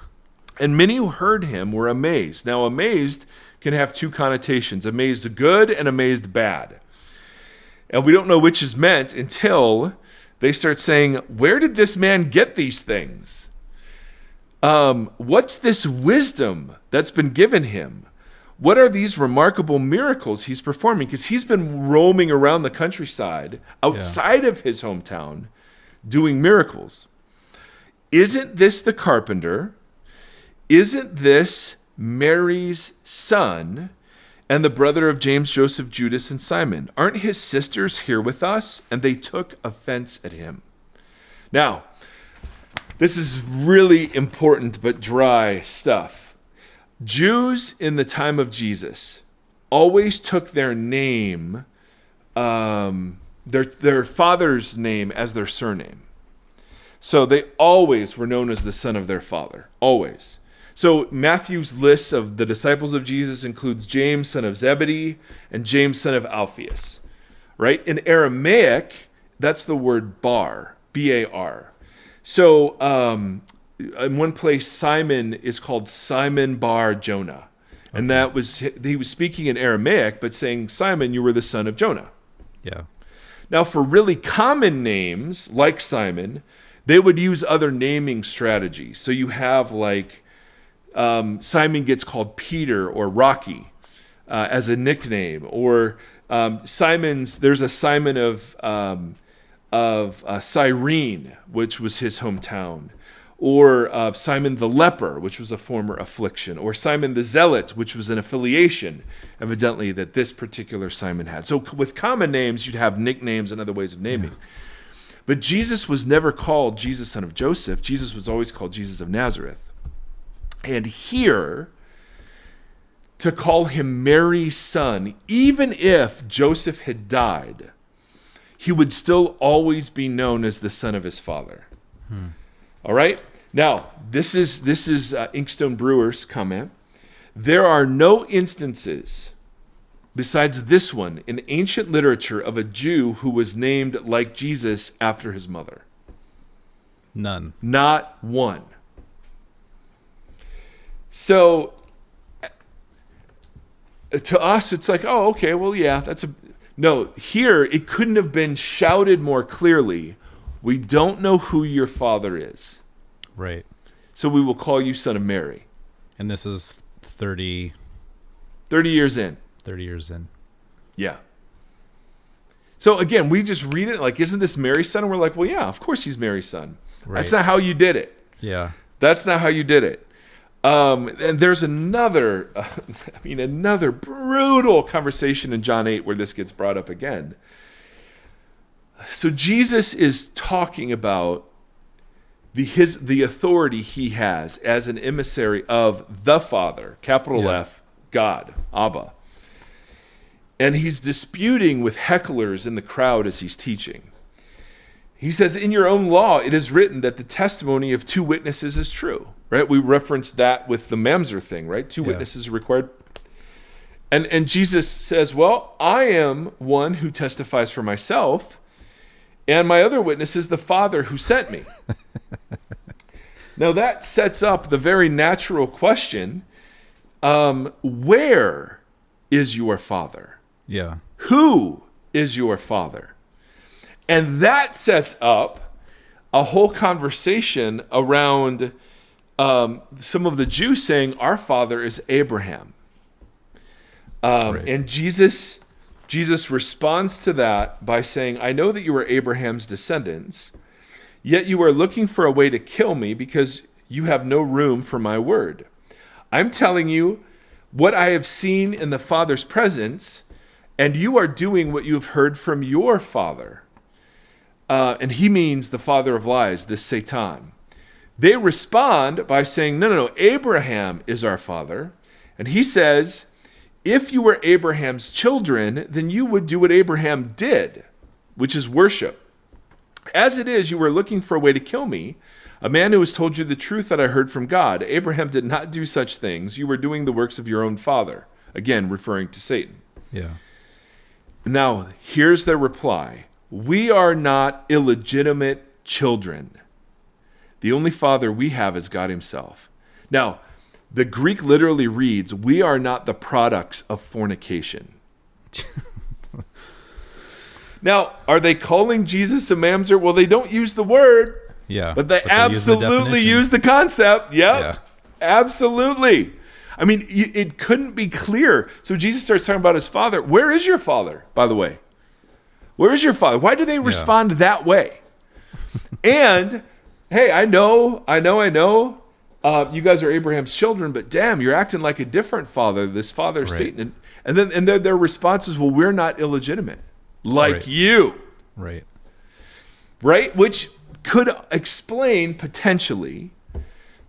And many who heard him were amazed. Now, amazed can have two connotations, amazed good and amazed bad. And we don't know which is meant until they start saying, where did this man get these things? What's this wisdom that's been given him? What are these remarkable miracles he's performing? Because he's been roaming around the countryside outside of his hometown doing miracles. Isn't this the carpenter? Isn't this Mary's son and the brother of James, Joseph, Judas, and Simon? Aren't his sisters here with us? And they took offense at him. Now, this is really important but dry stuff. Jews in the time of Jesus always took their name, their father's name as their surname. So they always were known as the son of their father, always. So Matthew's list of the disciples of Jesus includes James, son of Zebedee, and James, son of Alphaeus, right? In Aramaic, that's the word bar, B-A-R. So in one place, Simon is called Simon Bar Jonah. And that was, he was speaking in Aramaic, but saying, Simon, you were the son of Jonah. Yeah. Now, for really common names, like Simon, they would use other naming strategies. So you have like Simon gets called Peter or Rocky as a nickname. Or there's a Simon of Cyrene, which was his hometown, or Simon the leper, which was a former affliction, or Simon the zealot, which was an affiliation, evidently, that this particular Simon had. So with common names, you'd have nicknames and other ways of naming. Yeah. But Jesus was never called Jesus, son of Joseph. Jesus was always called Jesus of Nazareth. And here, to call him Mary's son, even if Joseph had died, he would still always be known as the son of his father. All right? Now, this is Inkstone Brewer's comment. There are no instances besides this one in ancient literature of a Jew who was named like Jesus after his mother. None. Not one. So, to us, it's like, oh, okay, well, yeah, No, here, it couldn't have been shouted more clearly. We don't know who your father is. Right. So we will call you son of Mary. And this is 30 years in. 30 years in. Yeah. So again, we just read it like, isn't this Mary's son? And we're like, well, yeah, of course he's Mary's son. That's not how you did it. Yeah. That's not how you did it. And there's another brutal conversation in John 8 where this gets brought up again. So Jesus is talking about the authority he has as an emissary of the Father, capital F, God, Abba. And he's disputing with hecklers in the crowd as he's teaching. He says, in your own law, it is written that the testimony of two witnesses is true, right? We referenced that with the mamzer thing, right? Two witnesses are required. And Jesus says, well, I am one who testifies for myself, and my other witness is the Father who sent me. Now that sets up the very natural question, where is your Father? Yeah. Who is your Father? And that sets up a whole conversation around some of the Jews saying, our father is Abraham. And Jesus responds to that by saying, I know that you are Abraham's descendants, yet you are looking for a way to kill me because you have no room for my word. I'm telling you what I have seen in the Father's presence, and you are doing what you have heard from your father. And he means the father of lies, this Satan. They respond by saying, no, Abraham is our father. And he says, if you were Abraham's children, then you would do what Abraham did, which is worship. As it is, you were looking for a way to kill me, a man who has told you the truth that I heard from God. Abraham did not do such things. You were doing the works of your own father. Again, referring to Satan. Yeah. Now, here's their reply. We are not illegitimate children. The only father we have is God himself. Now, the Greek literally reads, we are not the products of fornication. Now, are they calling Jesus a mamzer? Well, they don't use the word, but they absolutely use the concept. Yep, yeah. Absolutely. I mean, it couldn't be clear. So Jesus starts talking about his father. Where is your father, by the way? Where is your father? Why do they respond that way? And, hey, I know. You guys are Abraham's children, but damn, you're acting like a different father, this father of Satan. And then their response is, well, we're not illegitimate. Like you. Right. Which could explain, potentially,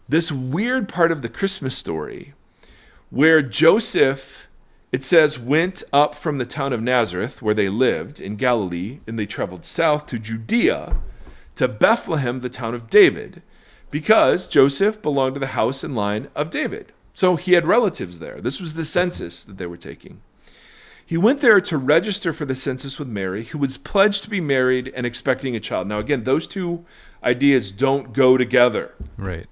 this weird part of the Christmas story where Joseph, it says, went up from the town of Nazareth, where they lived in Galilee, and they traveled south to Judea, to Bethlehem, the town of David, because Joseph belonged to the house and line of David. So he had relatives there. This was the census that they were taking. He went there to register for the census with Mary, who was pledged to be married and expecting a child. Now, again, those two ideas don't go together. Right.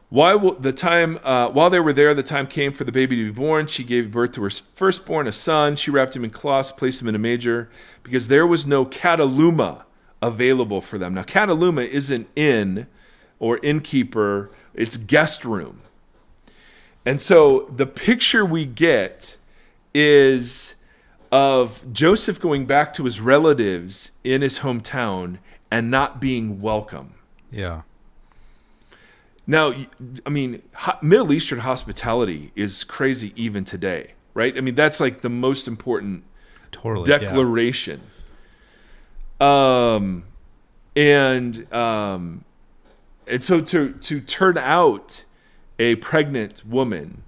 While they were there, the time came for the baby to be born. She gave birth to her firstborn, a son. She wrapped him in cloths, placed him in a manger, because there was no kataluma available for them. Now, kataluma isn't inn or innkeeper. It's guest room. And so the picture we get is of Joseph going back to his relatives in his hometown and not being welcome. Yeah. Now, I mean, Middle Eastern hospitality is crazy even today, right? I mean, that's like the most important declaration. Yeah. And so to turn out a pregnant woman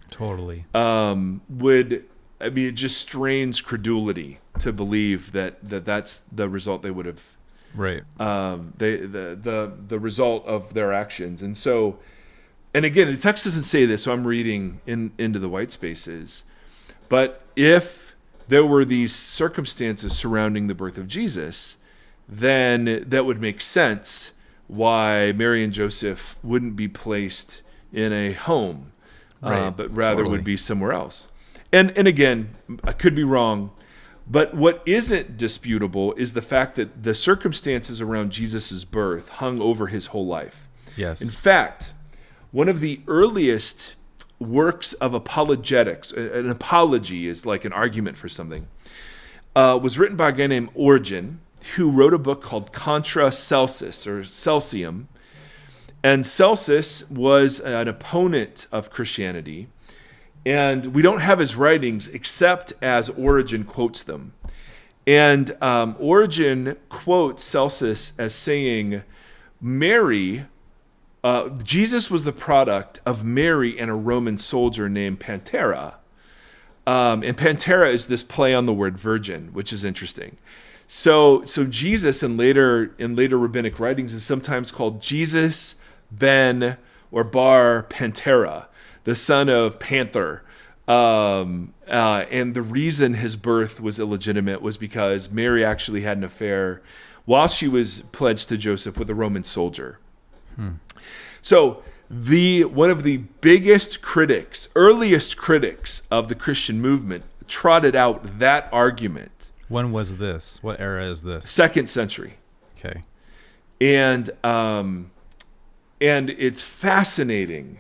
it just strains credulity to believe that's the result they would have. Right. The result of their actions. And so, and again, the text doesn't say this, so I'm reading into the white spaces. But if there were these circumstances surrounding the birth of Jesus, then that would make sense why Mary and Joseph wouldn't be placed in a home, but rather would be somewhere else. And again, I could be wrong, but what isn't disputable is the fact that the circumstances around Jesus' birth hung over his whole life. Yes. In fact, one of the earliest works of apologetics, an apology is like an argument for something, was written by a guy named Origen. who wrote a book called Contra Celsus, or Celsium. And Celsus was an opponent of Christianity. And we don't have his writings except as Origen quotes them. And Origen quotes Celsus as saying, Mary, Jesus was the product of Mary and a Roman soldier named Pantera. And Pantera is this play on the word virgin, which is interesting. So Jesus in later rabbinic writings is sometimes called Jesus ben or bar Pantera, the son of Panther. And the reason his birth was illegitimate was because Mary actually had an affair while she was pledged to Joseph with a Roman soldier. So one of the biggest critics, earliest critics of the Christian movement trotted out that argument. When was this? What era is this? 2nd century. Okay. And it's fascinating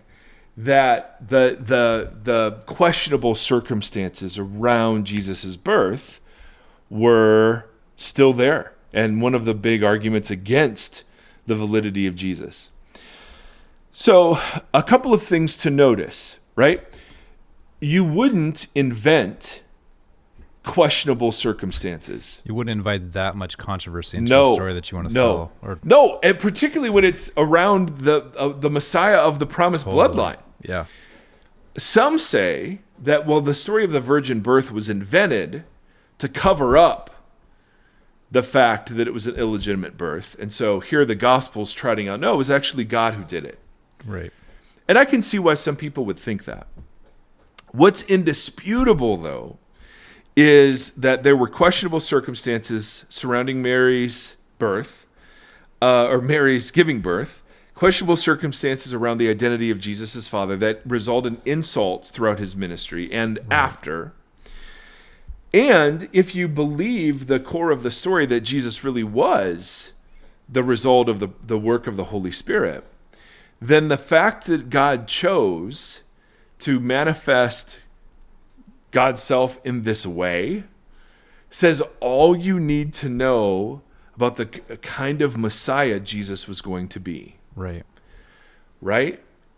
that the questionable circumstances around Jesus' birth were still there, and one of the big arguments against the validity of Jesus. So a couple of things to notice, right? You wouldn't invent questionable circumstances. You wouldn't invite that much controversy into a story that you want to sell. No, and particularly when it's around the Messiah of the promised bloodline. Yeah. Some say that, well, the story of the virgin birth was invented to cover up the fact that it was an illegitimate birth. And so here the Gospel's trotting out, no, it was actually God who did it. Right. And I can see why some people would think that. What's indisputable, though, is that there were questionable circumstances surrounding Mary's birth, or Mary's giving birth, questionable circumstances around the identity of Jesus' father that result in insults throughout his ministry and after. And if you believe the core of the story that Jesus really was the result of the work of the Holy Spirit, then the fact that God chose to manifest God's self in this way says all you need to know about the kind of Messiah Jesus was going to be. Right?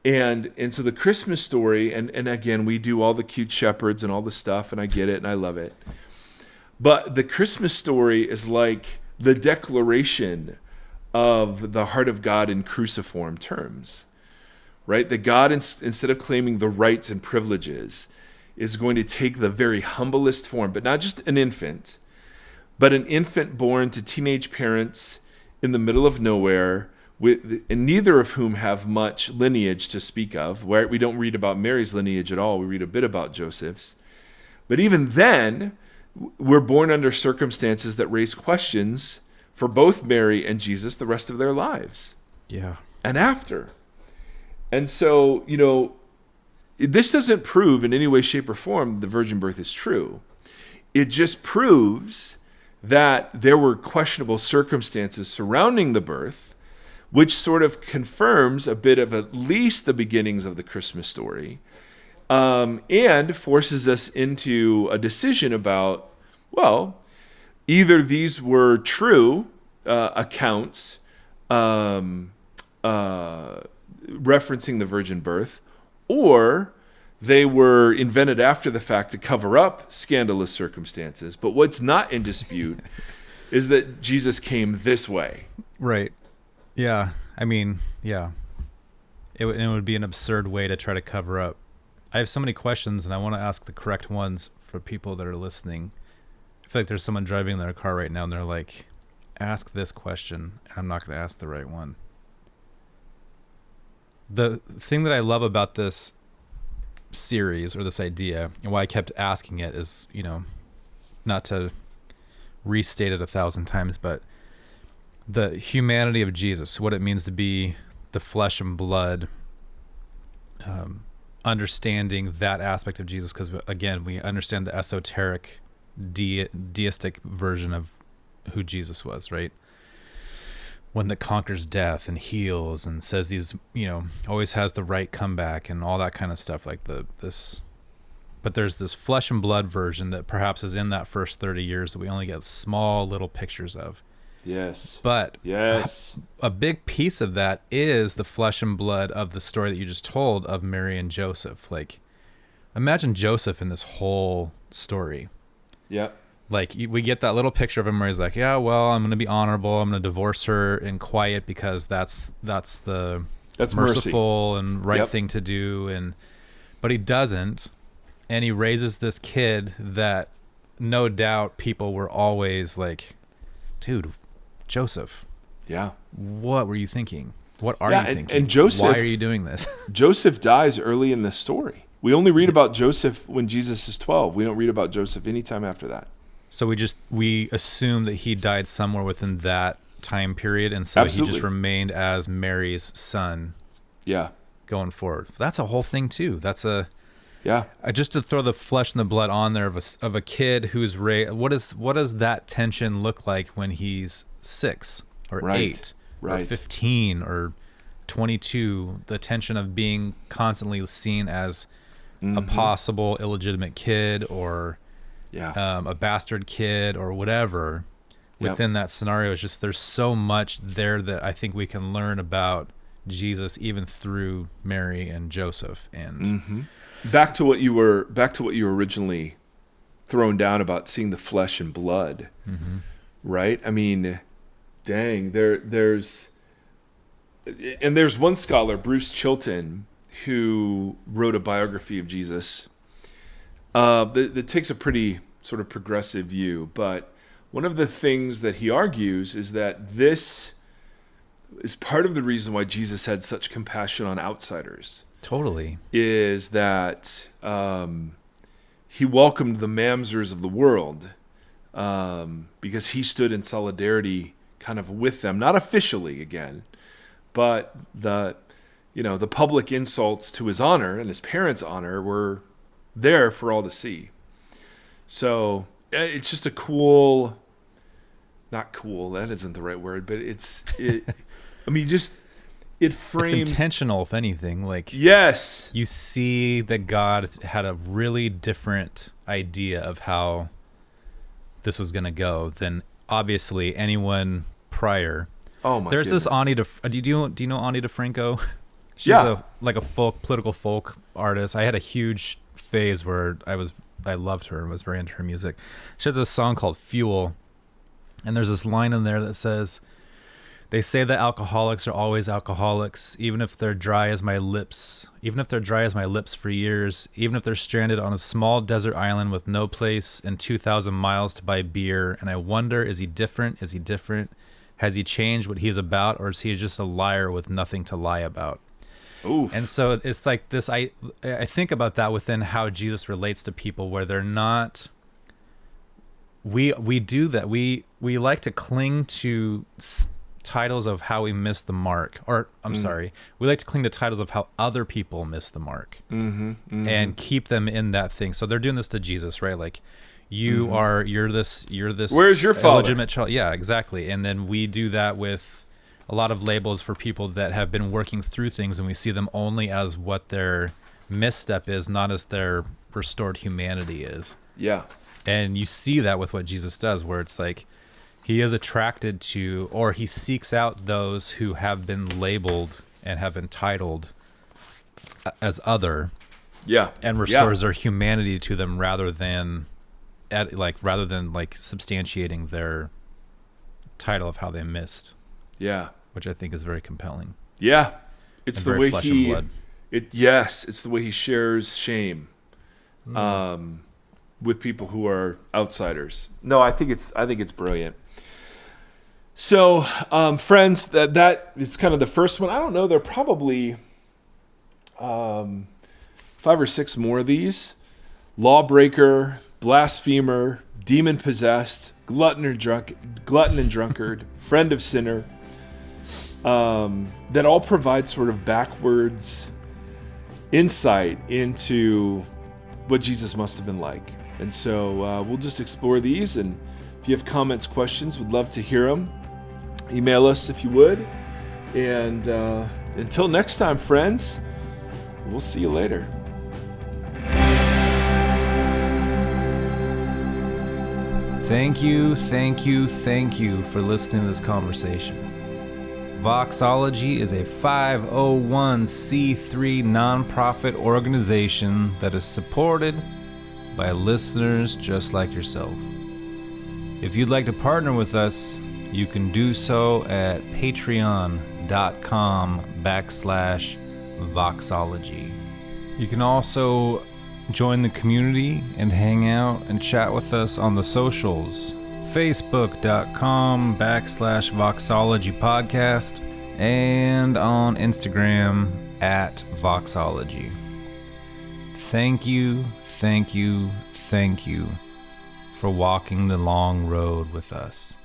And so the Christmas story, and again, we do all the cute shepherds and all the stuff, and I get it and I love it. But the Christmas story is like the declaration of the heart of God in cruciform terms, right? That God, instead of claiming the rights and privileges, is going to take the very humblest form, but not just an infant, but an infant born to teenage parents in the middle of nowhere, and neither of whom have much lineage to speak of. Where we don't read about Mary's lineage at all. We read a bit about Joseph's. But even then, we're born under circumstances that raise questions for both Mary and Jesus the rest of their lives. Yeah. And after. And so, this doesn't prove in any way, shape, or form the virgin birth is true. It just proves that there were questionable circumstances surrounding the birth, which sort of confirms a bit of at least the beginnings of the Christmas story, and forces us into a decision about, well, either these were true accounts referencing the virgin birth, or they were invented after the fact to cover up scandalous circumstances. But what's not in dispute is that Jesus came this way. Right. Yeah. I mean, yeah. It would be an absurd way to try to cover up. I have so many questions, and I want to ask the correct ones for people that are listening. I feel like there's someone driving in their car right now, and they're like, ask this question, and I'm not going to ask the right one. The thing that I love about this series or this idea, and why I kept asking it, is, not to restate it 1,000 times, but the humanity of Jesus, what it means to be the flesh and blood, understanding that aspect of Jesus, because again, we understand the esoteric deistic version of who Jesus was, right? One that conquers death and heals and says he's, always has the right comeback and all that kind of stuff, like this. But there's this flesh and blood version that perhaps is in that first 30 years that we only get small little pictures of. Yes. But Yes. a big piece of that is the flesh and blood of the story that you just told of Mary and Joseph. Like, imagine Joseph in this whole story. Yep. Like, we get that little picture of him where he's like, yeah, well, I'm going to be honorable. I'm going to divorce her in quiet because that's the merciful mercy. and right Yep. thing to do. But he doesn't. And he raises this kid that no doubt people were always like, dude, Joseph, Yeah. what were you thinking? What are Yeah, you and- thinking? and Joseph- why are you doing this? Joseph dies early in the story. We only read about Joseph when Jesus is 12. We don't read about Joseph anytime after that. So we assume that he died somewhere within that time period, and so he Absolutely. just remained as Mary's son Yeah. going forward. That's a whole thing too. That's Yeah. just to throw the flesh and the blood on there of a kid who's raised. What does that tension look like when he's 6 or Right. 8 or Right. 15 or 22? The tension of being constantly seen as a possible illegitimate kid or Yeah. a bastard kid or whatever within that scenario. Is just, there's so much there that I think we can learn about Jesus even through Mary and Joseph. And Back to what you were originally thrown down about seeing the flesh and blood. Right? I mean, dang, there's one scholar, Bruce Chilton, who wrote a biography of Jesus that takes a pretty sort of progressive view. But one of the things that he argues is that this is part of the reason why Jesus had such compassion on outsiders. totally. Is that he welcomed the mamzers of the world because he stood in solidarity kind of with them, not officially again, but the public insults to his honor and his parents' honor were there for all to see. So it's just a cool, not cool, that isn't the right word, but it frames. It's intentional, if anything. Like, Yes. you see that God had a really different idea of how this was going to go than obviously anyone prior. Oh my There's goodness. this Ani do you know Ani DeFranco? She's Yeah. a political folk artist. I had a huge phase where I loved her and was very into her music. She has a song called Fuel, and there's this line in there that says, "They say that alcoholics are always alcoholics, even if they're dry as my lips for years, even if they're stranded on a small desert island with no place and 2,000 miles to buy beer. And I wonder, is he different? Is he different? Has he changed what he's about, or is he just a liar with nothing to lie about?" Oof. And so it's like this, I think about that within how Jesus relates to people, where they're not, we do that. We like to cling to titles of how we miss the mark, or sorry, we like to cling to titles of how other people miss the mark and keep them in that thing. So they're doing this to Jesus, right? Like, you're this Where's your father? illegitimate child. Yeah, exactly. And then we do that with a lot of labels for people that have been working through things, and we see them only as what their misstep is, not as their restored humanity is. Yeah. And you see that with what Jesus does, where it's like he is attracted to, or he seeks out those who have been labeled and have been titled as other, Yeah. and restores their humanity to them rather than substantiating their title of how they missed. Yeah. Which I think is very compelling. Yeah. It's And the very way flesh and blood. it's the way he shares shame with people who are outsiders. No, I think it's brilliant. So, friends, that is kind of the first one. I don't know, there are probably 5 or 6 more of these. Lawbreaker, blasphemer, demon-possessed, glutton and drunkard, friend of sinner, that all provide sort of backwards insight into what Jesus must have been like. And so we'll just explore these, and if you have comments, questions, we'd love to hear them. Email us if you would. And until next time, friends, we'll see you later. Thank you for listening to this conversation. Voxology is a 501c3 nonprofit organization that is supported by listeners just like yourself. If you'd like to partner with us, you can do so at patreon.com/Voxology. You can also join the community and hang out and chat with us on the socials. Facebook.com/Voxology Podcast and on Instagram @Voxology. Thank you for walking the long road with us.